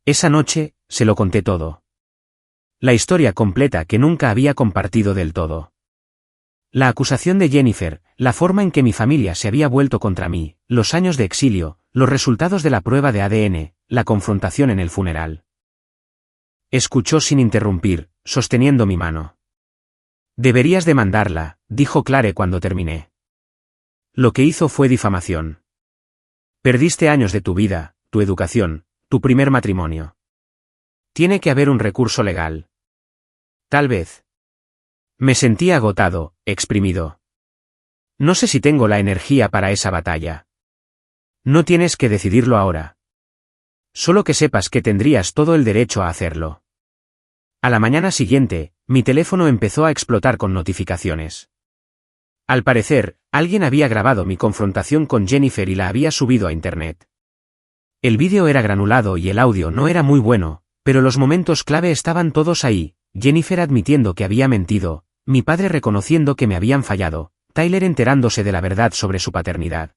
Esa noche, se lo conté todo. La historia completa que nunca había compartido del todo. La acusación de Jennifer, la forma en que mi familia se había vuelto contra mí, los años de exilio, los resultados de la prueba de ADN, la confrontación en el funeral. Escuchó sin interrumpir, sosteniendo mi mano. Deberías demandarla, dijo Clare cuando terminé. Lo que hizo fue difamación. Perdiste años de tu vida, tu educación, tu primer matrimonio. Tiene que haber un recurso legal. Tal vez. Me sentía agotado, exprimido. No sé si tengo la energía para esa batalla. No tienes que decidirlo ahora. Solo que sepas que tendrías todo el derecho a hacerlo. A la mañana siguiente, mi teléfono empezó a explotar con notificaciones. Al parecer, alguien había grabado mi confrontación con Jennifer y la había subido a internet. El vídeo era granulado y el audio no era muy bueno, pero los momentos clave estaban todos ahí, Jennifer admitiendo que había mentido, mi padre reconociendo que me habían fallado, Tyler enterándose de la verdad sobre su paternidad.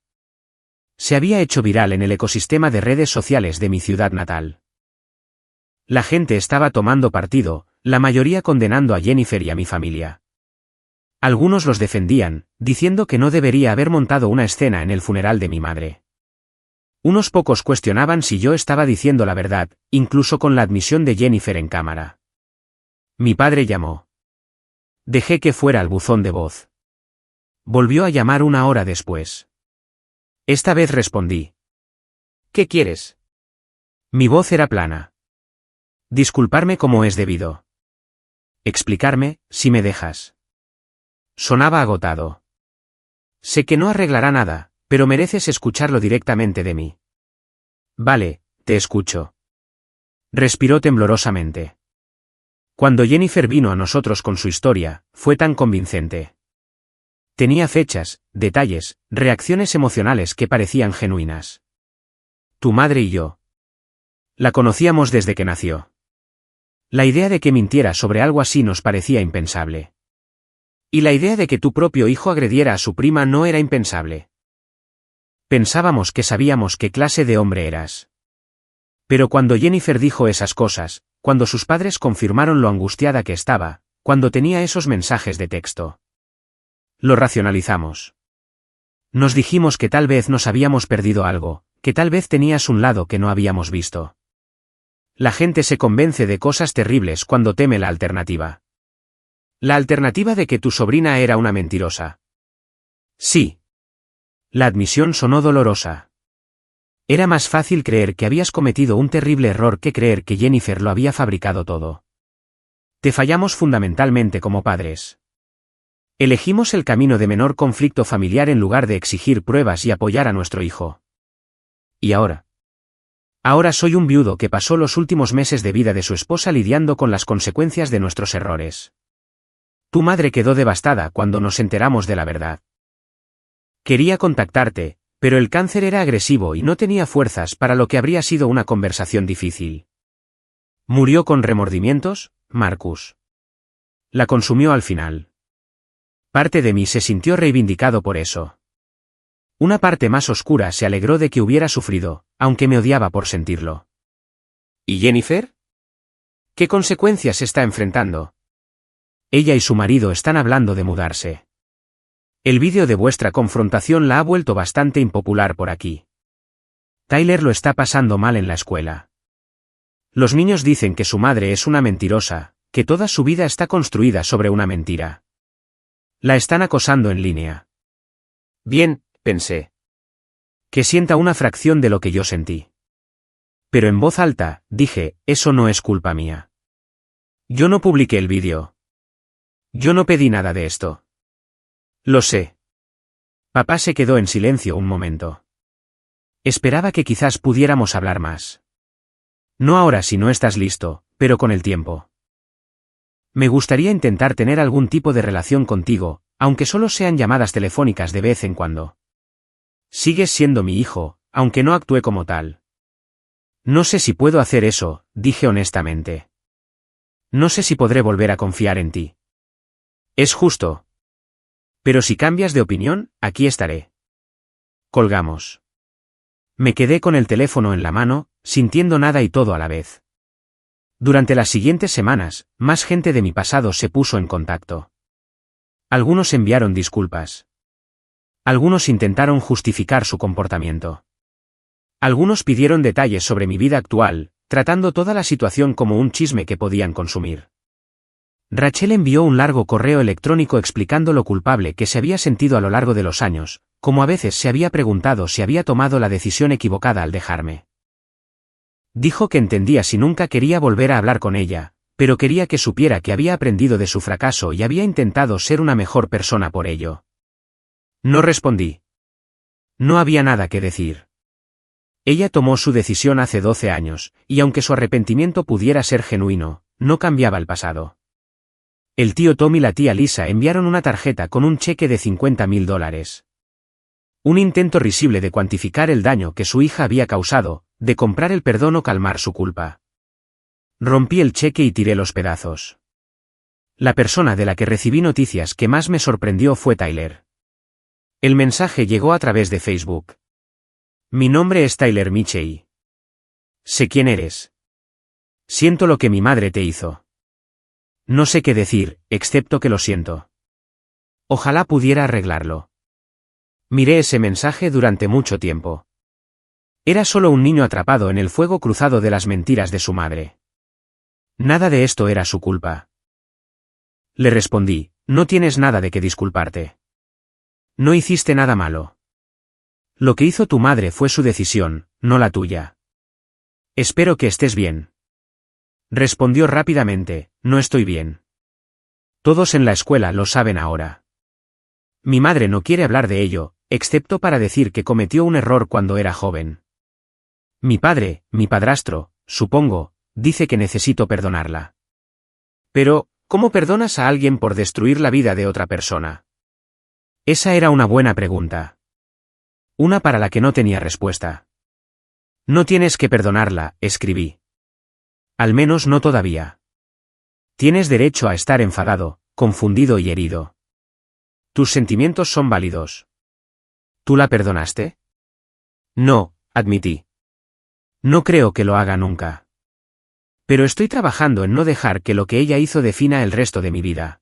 Se había hecho viral en el ecosistema de redes sociales de mi ciudad natal. La gente estaba tomando partido, la mayoría condenando a Jennifer y a mi familia. Algunos los defendían, diciendo que no debería haber montado una escena en el funeral de mi madre. Unos pocos cuestionaban si yo estaba diciendo la verdad, incluso con la admisión de Jennifer en cámara. Mi padre llamó. Dejé que fuera al buzón de voz. Volvió a llamar una hora después. Esta vez respondí. ¿Qué quieres? Mi voz era plana. Disculparme como es debido. Explicarme, si me dejas. Sonaba agotado. Sé que no arreglará nada, pero mereces escucharlo directamente de mí. Vale, te escucho. Respiró temblorosamente. Cuando Jennifer vino a nosotros con su historia, fue tan convincente. Tenía fechas, detalles, reacciones emocionales que parecían genuinas. Tu madre y yo. La conocíamos desde que nació. La idea de que mintiera sobre algo así nos parecía impensable. Y la idea de que tu propio hijo agrediera a su prima no era impensable. Pensábamos que sabíamos qué clase de hombre eras. Pero cuando Jennifer dijo esas cosas, cuando sus padres confirmaron lo angustiada que estaba, cuando tenía esos mensajes de texto. Lo racionalizamos. Nos dijimos que tal vez nos habíamos perdido algo, que tal vez tenías un lado que no habíamos visto. La gente se convence de cosas terribles cuando teme la alternativa. La alternativa de que tu sobrina era una mentirosa. Sí. La admisión sonó dolorosa. Era más fácil creer que habías cometido un terrible error que creer que Jennifer lo había fabricado todo. Te fallamos fundamentalmente como padres. Elegimos el camino de menor conflicto familiar en lugar de exigir pruebas y apoyar a nuestro hijo. ¿Y ahora? Ahora soy un viudo que pasó los últimos meses de vida de su esposa lidiando con las consecuencias de nuestros errores. Tu madre quedó devastada cuando nos enteramos de la verdad. Quería contactarte, pero el cáncer era agresivo y no tenía fuerzas para lo que habría sido una conversación difícil. ¿Murió con remordimientos, Marcus? La consumió al final. Parte de mí se sintió reivindicado por eso. Una parte más oscura se alegró de que hubiera sufrido, aunque me odiaba por sentirlo. ¿Y Jennifer? ¿Qué consecuencias está enfrentando? Ella y su marido están hablando de mudarse. El vídeo de vuestra confrontación la ha vuelto bastante impopular por aquí. Tyler lo está pasando mal en la escuela. Los niños dicen que su madre es una mentirosa, que toda su vida está construida sobre una mentira. La están acosando en línea. Bien, pensé. Que sienta una fracción de lo que yo sentí. Pero en voz alta, dije, eso no es culpa mía. Yo no publiqué el vídeo. Yo no pedí nada de esto. Lo sé. Papá se quedó en silencio un momento. Esperaba que quizás pudiéramos hablar más. No ahora si no estás listo, pero con el tiempo. Me gustaría intentar tener algún tipo de relación contigo, aunque solo sean llamadas telefónicas de vez en cuando. Sigues siendo mi hijo, aunque no actúe como tal. No sé si puedo hacer eso, dije honestamente. No sé si podré volver a confiar en ti. Es justo. Pero si cambias de opinión, aquí estaré. Colgamos. Me quedé con el teléfono en la mano, sintiendo nada y todo a la vez. Durante las siguientes semanas, más gente de mi pasado se puso en contacto. Algunos enviaron disculpas. Algunos intentaron justificar su comportamiento. Algunos pidieron detalles sobre mi vida actual, tratando toda la situación como un chisme que podían consumir. Rachel envió un largo correo electrónico explicando lo culpable que se había sentido a lo largo de los años, como a veces se había preguntado si había tomado la decisión equivocada al dejarme. Dijo que entendía si nunca quería volver a hablar con ella, pero quería que supiera que había aprendido de su fracaso y había intentado ser una mejor persona por ello. No respondí. No había nada que decir. Ella tomó su decisión hace 12 años, y aunque su arrepentimiento pudiera ser genuino, no cambiaba el pasado. El tío Tom y la tía Lisa enviaron una tarjeta con un cheque de $50.000. Un intento risible de cuantificar el daño que su hija había causado, de comprar el perdón o calmar su culpa. Rompí el cheque y tiré los pedazos. La persona de la que recibí noticias que más me sorprendió fue Tyler. El mensaje llegó a través de Facebook. Mi nombre es Tyler Mitchell. Sé quién eres. Siento lo que mi madre te hizo. No sé qué decir, excepto que lo siento. Ojalá pudiera arreglarlo. Miré ese mensaje durante mucho tiempo. Era solo un niño atrapado en el fuego cruzado de las mentiras de su madre. Nada de esto era su culpa. Le respondí, no tienes nada de qué disculparte. No hiciste nada malo. Lo que hizo tu madre fue su decisión, no la tuya. Espero que estés bien. Respondió rápidamente, no estoy bien. Todos en la escuela lo saben ahora. Mi madre no quiere hablar de ello, excepto para decir que cometió un error cuando era joven. Mi padre, mi padrastro, supongo, dice que necesito perdonarla. Pero, ¿cómo perdonas a alguien por destruir la vida de otra persona? Esa era una buena pregunta. Una para la que no tenía respuesta. No tienes que perdonarla, escribí. Al menos no todavía. Tienes derecho a estar enfadado, confundido y herido. Tus sentimientos son válidos. ¿Tú la perdonaste? No, admití. No creo que lo haga nunca. Pero estoy trabajando en no dejar que lo que ella hizo defina el resto de mi vida.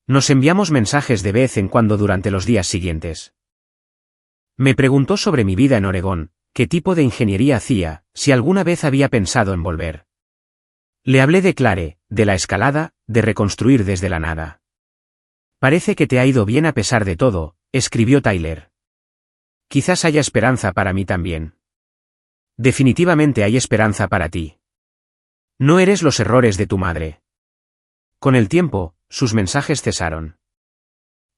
Nos enviamos mensajes de vez en cuando durante los días siguientes. Me preguntó sobre mi vida en Oregón, qué tipo de ingeniería hacía, si alguna vez había pensado en volver. Le hablé de Clare, de la escalada, de reconstruir desde la nada. Parece que te ha ido bien a pesar de todo, escribió Tyler. Quizás haya esperanza para mí también. Definitivamente hay esperanza para ti. No eres los errores de tu madre. Con el tiempo, sus mensajes cesaron.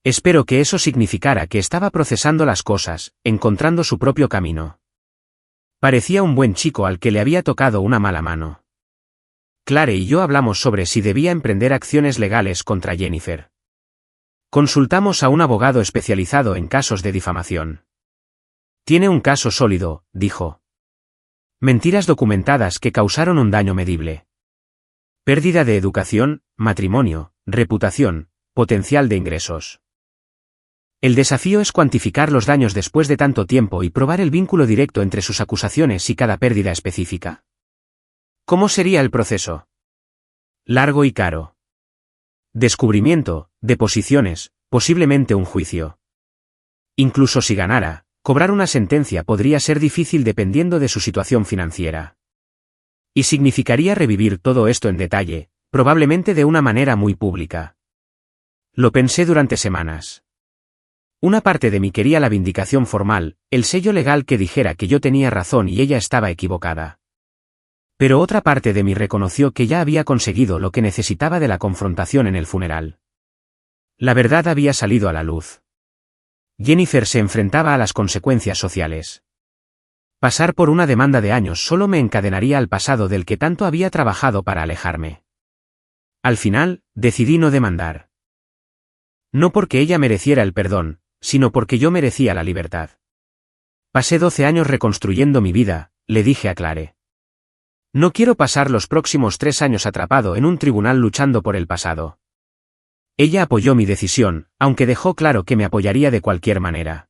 Espero que eso significara que estaba procesando las cosas, encontrando su propio camino. Parecía un buen chico al que le había tocado una mala mano. Clare y yo hablamos sobre si debía emprender acciones legales contra Jennifer. Consultamos a un abogado especializado en casos de difamación. Tiene un caso sólido, dijo. Mentiras documentadas que causaron un daño medible. Pérdida de educación, matrimonio, reputación, potencial de ingresos. El desafío es cuantificar los daños después de tanto tiempo y probar el vínculo directo entre sus acusaciones y cada pérdida específica. ¿Cómo sería el proceso? Largo y caro. Descubrimiento, deposiciones, posiblemente un juicio. Incluso si ganara, cobrar una sentencia podría ser difícil dependiendo de su situación financiera. Y significaría revivir todo esto en detalle, probablemente de una manera muy pública. Lo pensé durante semanas. Una parte de mí quería la vindicación formal, el sello legal que dijera que yo tenía razón y ella estaba equivocada. Pero otra parte de mí reconoció que ya había conseguido lo que necesitaba de la confrontación en el funeral. La verdad había salido a la luz. Jennifer se enfrentaba a las consecuencias sociales. Pasar por una demanda de años solo me encadenaría al pasado del que tanto había trabajado para alejarme. Al final, decidí no demandar. No porque ella mereciera el perdón, sino porque yo merecía la libertad. Pasé 12 años reconstruyendo mi vida, le dije a Clare. No quiero pasar los próximos 3 años atrapado en un tribunal luchando por el pasado. Ella apoyó mi decisión, aunque dejó claro que me apoyaría de cualquier manera.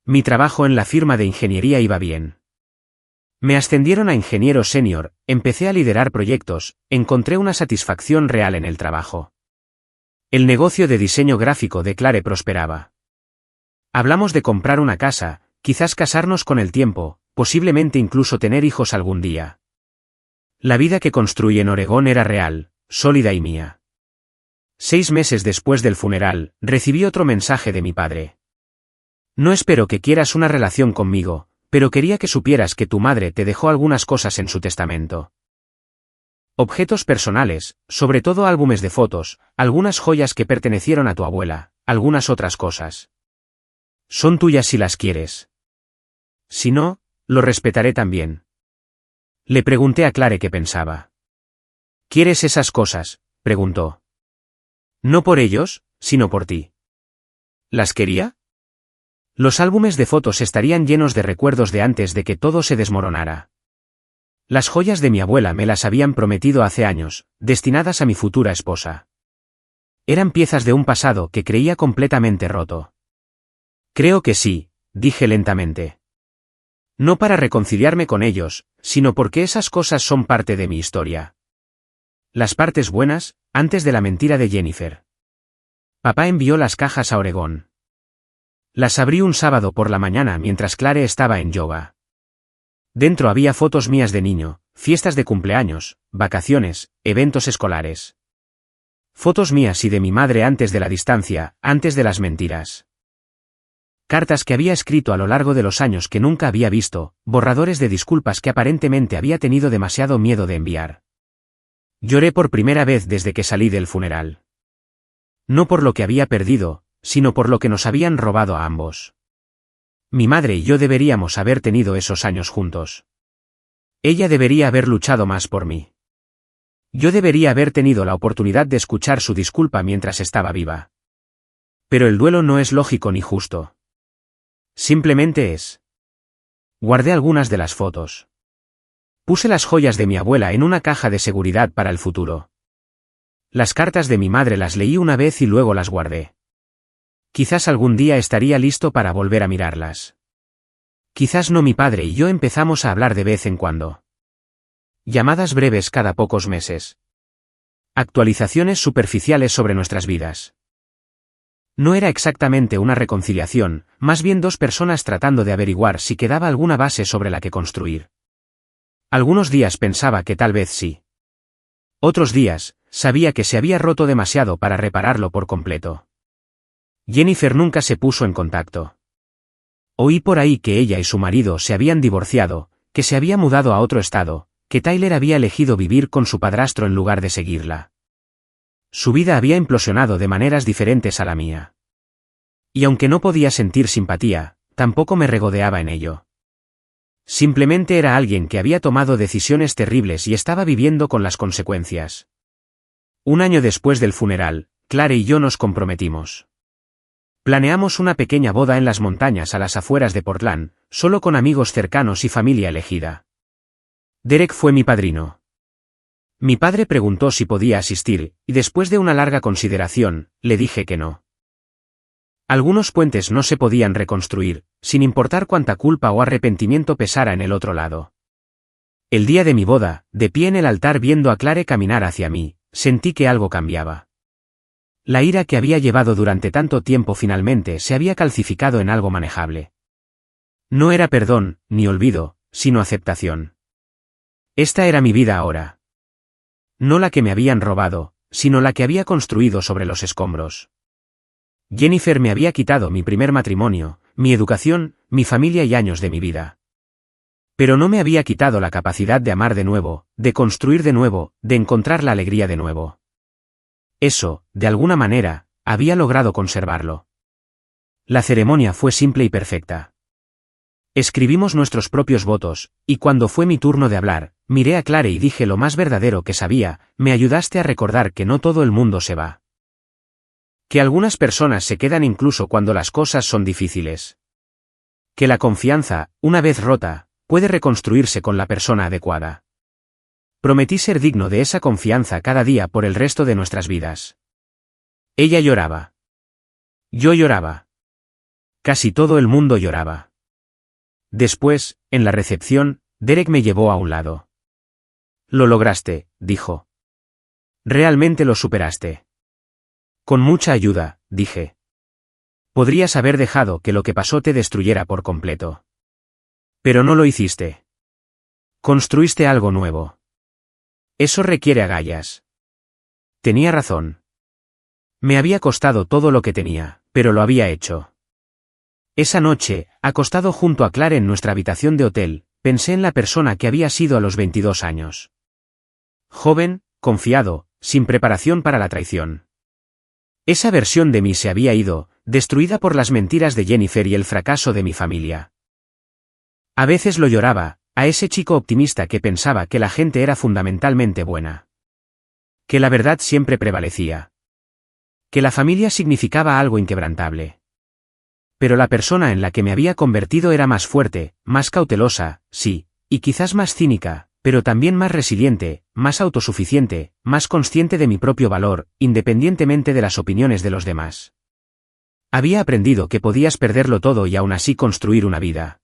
Mi trabajo en la firma de ingeniería iba bien. Me ascendieron a ingeniero senior, empecé a liderar proyectos, encontré una satisfacción real en el trabajo. El negocio de diseño gráfico de Clare prosperaba. Hablamos de comprar una casa, quizás casarnos con el tiempo, posiblemente incluso tener hijos algún día. La vida que construí en Oregón era real, sólida y mía. 6 meses después del funeral, recibí otro mensaje de mi padre. No espero que quieras una relación conmigo, pero quería que supieras que tu madre te dejó algunas cosas en su testamento. Objetos personales, sobre todo álbumes de fotos, algunas joyas que pertenecieron a tu abuela, algunas otras cosas. Son tuyas si las quieres. Si no, lo respetaré también. Le pregunté a Clare qué pensaba. ¿Quieres esas cosas?, preguntó. No por ellos, sino por ti. ¿Las quería? Los álbumes de fotos estarían llenos de recuerdos de antes de que todo se desmoronara. Las joyas de mi abuela me las habían prometido hace años, destinadas a mi futura esposa. Eran piezas de un pasado que creía completamente roto. Creo que sí, dije lentamente. No para reconciliarme con ellos, sino porque esas cosas son parte de mi historia. Las partes buenas, antes de la mentira de Jennifer. Papá envió las cajas a Oregón. Las abrí un sábado por la mañana mientras Clare estaba en yoga. Dentro había fotos mías de niño, fiestas de cumpleaños, vacaciones, eventos escolares. Fotos mías y de mi madre antes de la distancia, antes de las mentiras. Cartas que había escrito a lo largo de los años que nunca había visto, borradores de disculpas que aparentemente había tenido demasiado miedo de enviar. Lloré por primera vez desde que salí del funeral. No por lo que había perdido, sino por lo que nos habían robado a ambos. Mi madre y yo deberíamos haber tenido esos años juntos. Ella debería haber luchado más por mí. Yo debería haber tenido la oportunidad de escuchar su disculpa mientras estaba viva. Pero el duelo no es lógico ni justo. Simplemente es. Guardé algunas de las fotos. Puse las joyas de mi abuela en una caja de seguridad para el futuro. Las cartas de mi madre las leí una vez y luego las guardé. Quizás algún día estaría listo para volver a mirarlas. Quizás no. Mi padre y yo empezamos a hablar de vez en cuando. Llamadas breves cada pocos meses. Actualizaciones superficiales sobre nuestras vidas. No era exactamente una reconciliación, más bien dos personas tratando de averiguar si quedaba alguna base sobre la que construir. Algunos días pensaba que tal vez sí. Otros días, sabía que se había roto demasiado para repararlo por completo. Jennifer nunca se puso en contacto. Oí por ahí que ella y su marido se habían divorciado, que se había mudado a otro estado, que Tyler había elegido vivir con su padrastro en lugar de seguirla. Su vida había implosionado de maneras diferentes a la mía. Y aunque no podía sentir simpatía, tampoco me regodeaba en ello. Simplemente era alguien que había tomado decisiones terribles y estaba viviendo con las consecuencias. Un año después del funeral, Clare y yo nos comprometimos. Planeamos una pequeña boda en las montañas a las afueras de Portland, solo con amigos cercanos y familia elegida. Derek fue mi padrino. Mi padre preguntó si podía asistir, y después de una larga consideración, le dije que no. Algunos puentes no se podían reconstruir, sin importar cuánta culpa o arrepentimiento pesara en el otro lado. El día de mi boda, de pie en el altar viendo a Clare caminar hacia mí, sentí que algo cambiaba. La ira que había llevado durante tanto tiempo finalmente se había calcificado en algo manejable. No era perdón, ni olvido, sino aceptación. Esta era mi vida ahora. No la que me habían robado, sino la que había construido sobre los escombros. Jennifer me había quitado mi primer matrimonio, mi educación, mi familia y años de mi vida. Pero no me había quitado la capacidad de amar de nuevo, de construir de nuevo, de encontrar la alegría de nuevo. Eso, de alguna manera, había logrado conservarlo. La ceremonia fue simple y perfecta. Escribimos nuestros propios votos, y cuando fue mi turno de hablar, miré a Clare y dije lo más verdadero que sabía: me ayudaste a recordar que no todo el mundo se va. Que algunas personas se quedan incluso cuando las cosas son difíciles. Que la confianza, una vez rota, puede reconstruirse con la persona adecuada. Prometí ser digno de esa confianza cada día por el resto de nuestras vidas. Ella lloraba. Yo lloraba. Casi todo el mundo lloraba. Después, en la recepción, Derek me llevó a un lado. Lo lograste, dijo. Realmente lo superaste. Con mucha ayuda, dije. Podrías haber dejado que lo que pasó te destruyera por completo. Pero no lo hiciste. Construiste algo nuevo. Eso requiere agallas. Tenía razón. Me había costado todo lo que tenía, pero lo había hecho. Esa noche, acostado junto a Clare en nuestra habitación de hotel, pensé en la persona que había sido a los 22 años. Joven, confiado, sin preparación para la traición. Esa versión de mí se había ido, destruida por las mentiras de Jennifer y el fracaso de mi familia. A veces lo lloraba, a ese chico optimista que pensaba que la gente era fundamentalmente buena. Que la verdad siempre prevalecía. Que la familia significaba algo inquebrantable. Pero la persona en la que me había convertido era más fuerte, más cautelosa, sí, y quizás más cínica, pero también más resiliente, más autosuficiente, más consciente de mi propio valor, independientemente de las opiniones de los demás. Había aprendido que podías perderlo todo y aún así construir una vida.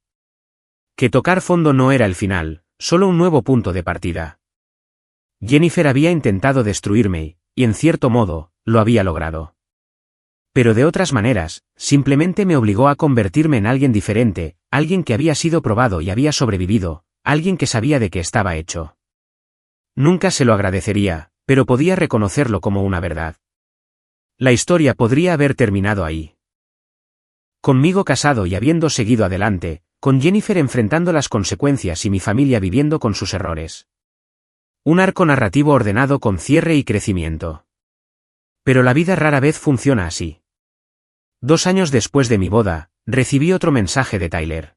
Que tocar fondo no era el final, solo un nuevo punto de partida. Jennifer había intentado destruirme, y en cierto modo, lo había logrado. Pero de otras maneras, simplemente me obligó a convertirme en alguien diferente, alguien que había sido probado y había sobrevivido, alguien que sabía de qué estaba hecho. Nunca se lo agradecería, pero podía reconocerlo como una verdad. La historia podría haber terminado ahí. Conmigo casado y habiendo seguido adelante, con Jennifer enfrentando las consecuencias y mi familia viviendo con sus errores. Un arco narrativo ordenado con cierre y crecimiento. Pero la vida rara vez funciona así. 2 años después de mi boda, recibí otro mensaje de Tyler.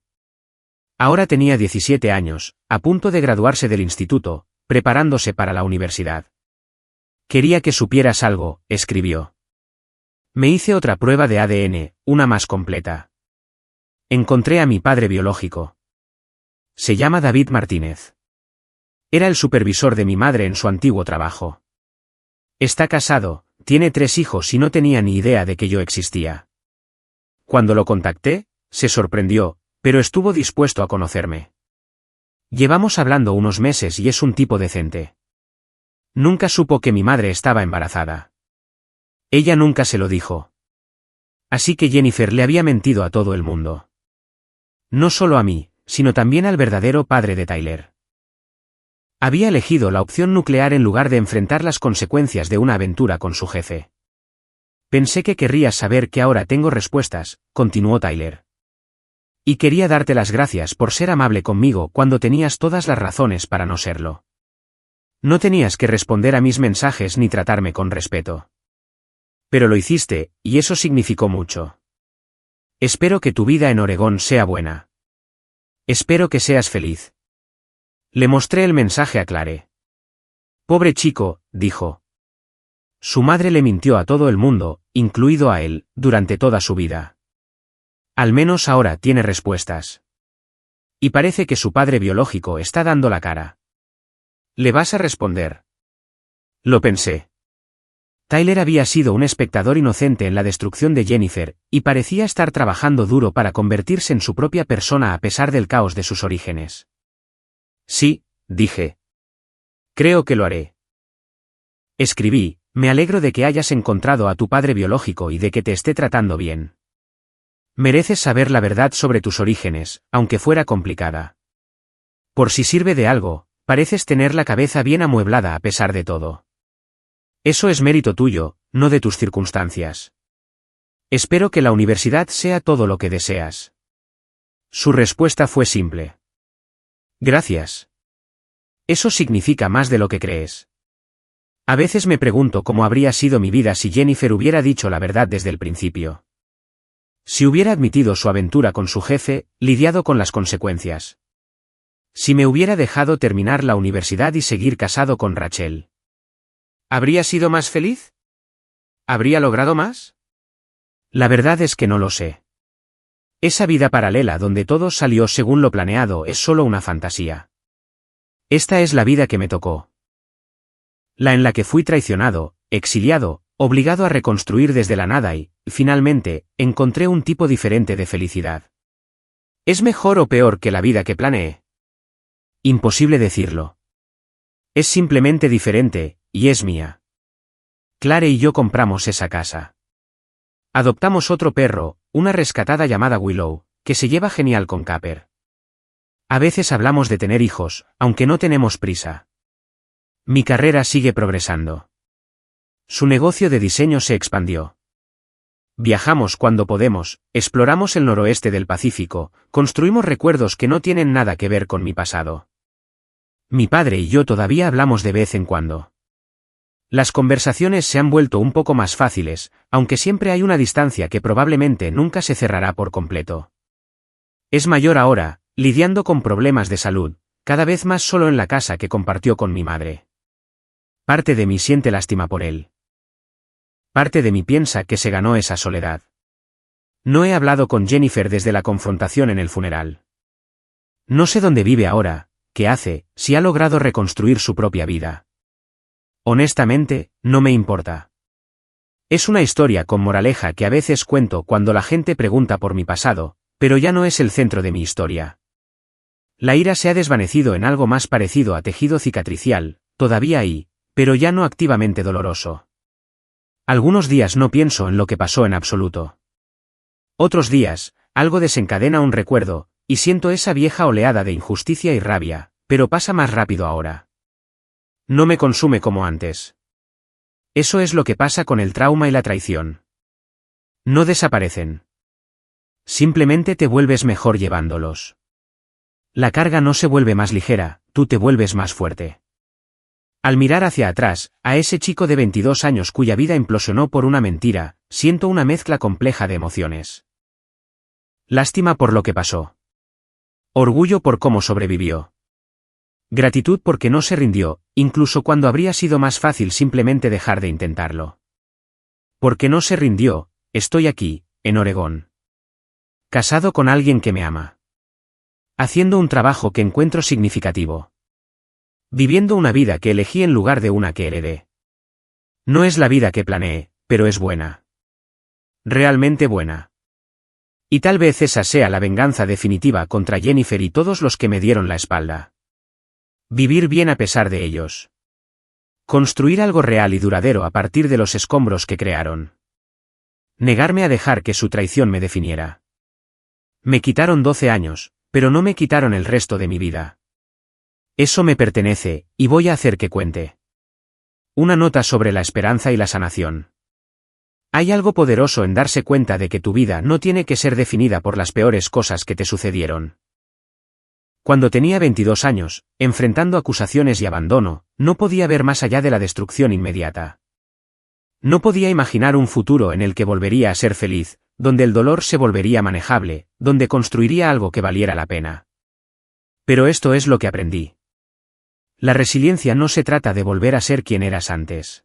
Ahora tenía 17 años, a punto de graduarse del instituto, preparándose para la universidad. Quería que supieras algo, escribió. Me hice otra prueba de ADN, una más completa. Encontré a mi padre biológico. Se llama David Martínez. Era el supervisor de mi madre en su antiguo trabajo. Está casado, tiene 3 hijos y no tenía ni idea de que yo existía. Cuando lo contacté, se sorprendió, pero estuvo dispuesto a conocerme. Llevamos hablando unos meses y es un tipo decente. Nunca supo que mi madre estaba embarazada. Ella nunca se lo dijo. Así que Jennifer le había mentido a todo el mundo. No solo a mí, sino también al verdadero padre de Tyler. Había elegido la opción nuclear en lugar de enfrentar las consecuencias de una aventura con su jefe. Pensé que querrías saber que ahora tengo respuestas, continuó Tyler. Y quería darte las gracias por ser amable conmigo cuando tenías todas las razones para no serlo. No tenías que responder a mis mensajes ni tratarme con respeto. Pero lo hiciste, y eso significó mucho. Espero que tu vida en Oregón sea buena. Espero que seas feliz. Le mostré el mensaje a Clare. Pobre chico, dijo. Su madre le mintió a todo el mundo, incluido a él, durante toda su vida. Al menos ahora tiene respuestas. Y parece que su padre biológico está dando la cara. ¿Le vas a responder? Lo pensé. Tyler había sido un espectador inocente en la destrucción de Jennifer, y parecía estar trabajando duro para convertirse en su propia persona a pesar del caos de sus orígenes. Sí, dije. Creo que lo haré. Escribí, Me alegro de que hayas encontrado a tu padre biológico y de que te esté tratando bien. Mereces saber la verdad sobre tus orígenes, aunque fuera complicada. Por si sirve de algo, pareces tener la cabeza bien amueblada a pesar de todo. Eso es mérito tuyo, no de tus circunstancias. Espero que la universidad sea todo lo que deseas. Su respuesta fue simple. Gracias. Eso significa más de lo que crees. A veces me pregunto cómo habría sido mi vida si Jennifer hubiera dicho la verdad desde el principio. Si hubiera admitido su aventura con su jefe, lidiado con las consecuencias. Si me hubiera dejado terminar la universidad y seguir casado con Rachel. ¿Habría sido más feliz? ¿Habría logrado más? La verdad es que no lo sé. Esa vida paralela donde todo salió según lo planeado es solo una fantasía. Esta es la vida que me tocó. La en la que fui traicionado, exiliado, obligado a reconstruir desde la nada y, finalmente, encontré un tipo diferente de felicidad. ¿Es mejor o peor que la vida que planeé? Imposible decirlo. Es simplemente diferente, y es mía. Clare y yo compramos esa casa. Adoptamos otro perro, una rescatada llamada Willow, que se lleva genial con Capper. A veces hablamos de tener hijos, aunque no tenemos prisa. Mi carrera sigue progresando. Su negocio de diseño se expandió. Viajamos cuando podemos, exploramos el noroeste del Pacífico, construimos recuerdos que no tienen nada que ver con mi pasado. Mi padre y yo todavía hablamos de vez en cuando. Las conversaciones se han vuelto un poco más fáciles, aunque siempre hay una distancia que probablemente nunca se cerrará por completo. Es mayor ahora, lidiando con problemas de salud, cada vez más solo en la casa que compartió con mi madre. Parte de mí siente lástima por él. Parte de mí piensa que se ganó esa soledad. No he hablado con Jennifer desde la confrontación en el funeral. No sé dónde vive ahora, qué hace, si ha logrado reconstruir su propia vida. Honestamente, no me importa. Es una historia con moraleja que a veces cuento cuando la gente pregunta por mi pasado, pero ya no es el centro de mi historia. La ira se ha desvanecido en algo más parecido a tejido cicatricial, todavía ahí, pero ya no activamente doloroso. Algunos días no pienso en lo que pasó en absoluto. Otros días, algo desencadena un recuerdo, y siento esa vieja oleada de injusticia y rabia, pero pasa más rápido ahora. No me consume como antes. Eso es lo que pasa con el trauma y la traición. No desaparecen. Simplemente te vuelves mejor llevándolos. La carga no se vuelve más ligera, tú te vuelves más fuerte. Al mirar hacia atrás, a ese chico de 22 años cuya vida implosionó por una mentira, siento una mezcla compleja de emociones. Lástima por lo que pasó. Orgullo por cómo sobrevivió. Gratitud porque no se rindió, incluso cuando habría sido más fácil simplemente dejar de intentarlo. Porque no se rindió, estoy aquí, en Oregón. Casado con alguien que me ama. Haciendo un trabajo que encuentro significativo. Viviendo una vida que elegí en lugar de una que heredé. No es la vida que planeé, pero es buena. Realmente buena. Y tal vez esa sea la venganza definitiva contra Jennifer y todos los que me dieron la espalda. Vivir bien a pesar de ellos. Construir algo real y duradero a partir de los escombros que crearon. Negarme a dejar que su traición me definiera. Me quitaron 12 años, pero no me quitaron el resto de mi vida. Eso me pertenece, y voy a hacer que cuente. Una nota sobre la esperanza y la sanación. Hay algo poderoso en darse cuenta de que tu vida no tiene que ser definida por las peores cosas que te sucedieron. Cuando tenía 22 años, enfrentando acusaciones y abandono, no podía ver más allá de la destrucción inmediata. No podía imaginar un futuro en el que volvería a ser feliz, donde el dolor se volvería manejable, donde construiría algo que valiera la pena. Pero esto es lo que aprendí. La resiliencia no se trata de volver a ser quien eras antes.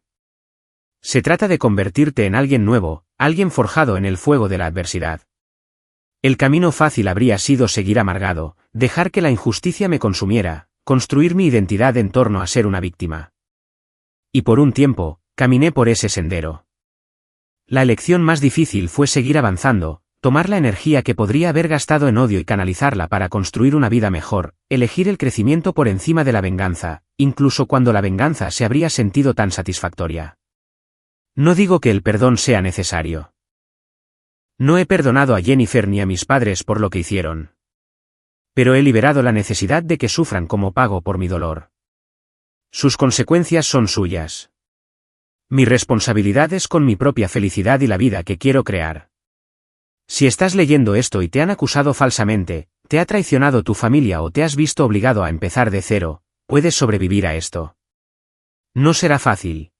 Se trata de convertirte en alguien nuevo, alguien forjado en el fuego de la adversidad. El camino fácil habría sido seguir amargado, dejar que la injusticia me consumiera, construir mi identidad en torno a ser una víctima. Y por un tiempo, caminé por ese sendero. La elección más difícil fue seguir avanzando, tomar la energía que podría haber gastado en odio y canalizarla para construir una vida mejor, elegir el crecimiento por encima de la venganza, incluso cuando la venganza se habría sentido tan satisfactoria. No digo que el perdón sea necesario. No he perdonado a Jennifer ni a mis padres por lo que hicieron. Pero he liberado la necesidad de que sufran como pago por mi dolor. Sus consecuencias son suyas. Mi responsabilidad es con mi propia felicidad y la vida que quiero crear. Si estás leyendo esto y te han acusado falsamente, te ha traicionado tu familia o te has visto obligado a empezar de cero, puedes sobrevivir a esto. No será fácil.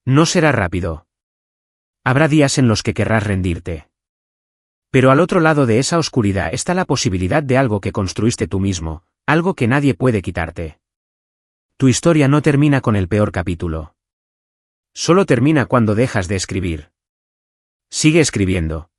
No será rápido. Habrá días en los que querrás rendirte. Pero al otro lado de esa oscuridad está la posibilidad de algo que construiste tú mismo, algo que nadie puede quitarte. Tu historia no termina con el peor capítulo. Solo termina cuando dejas de escribir. Sigue escribiendo.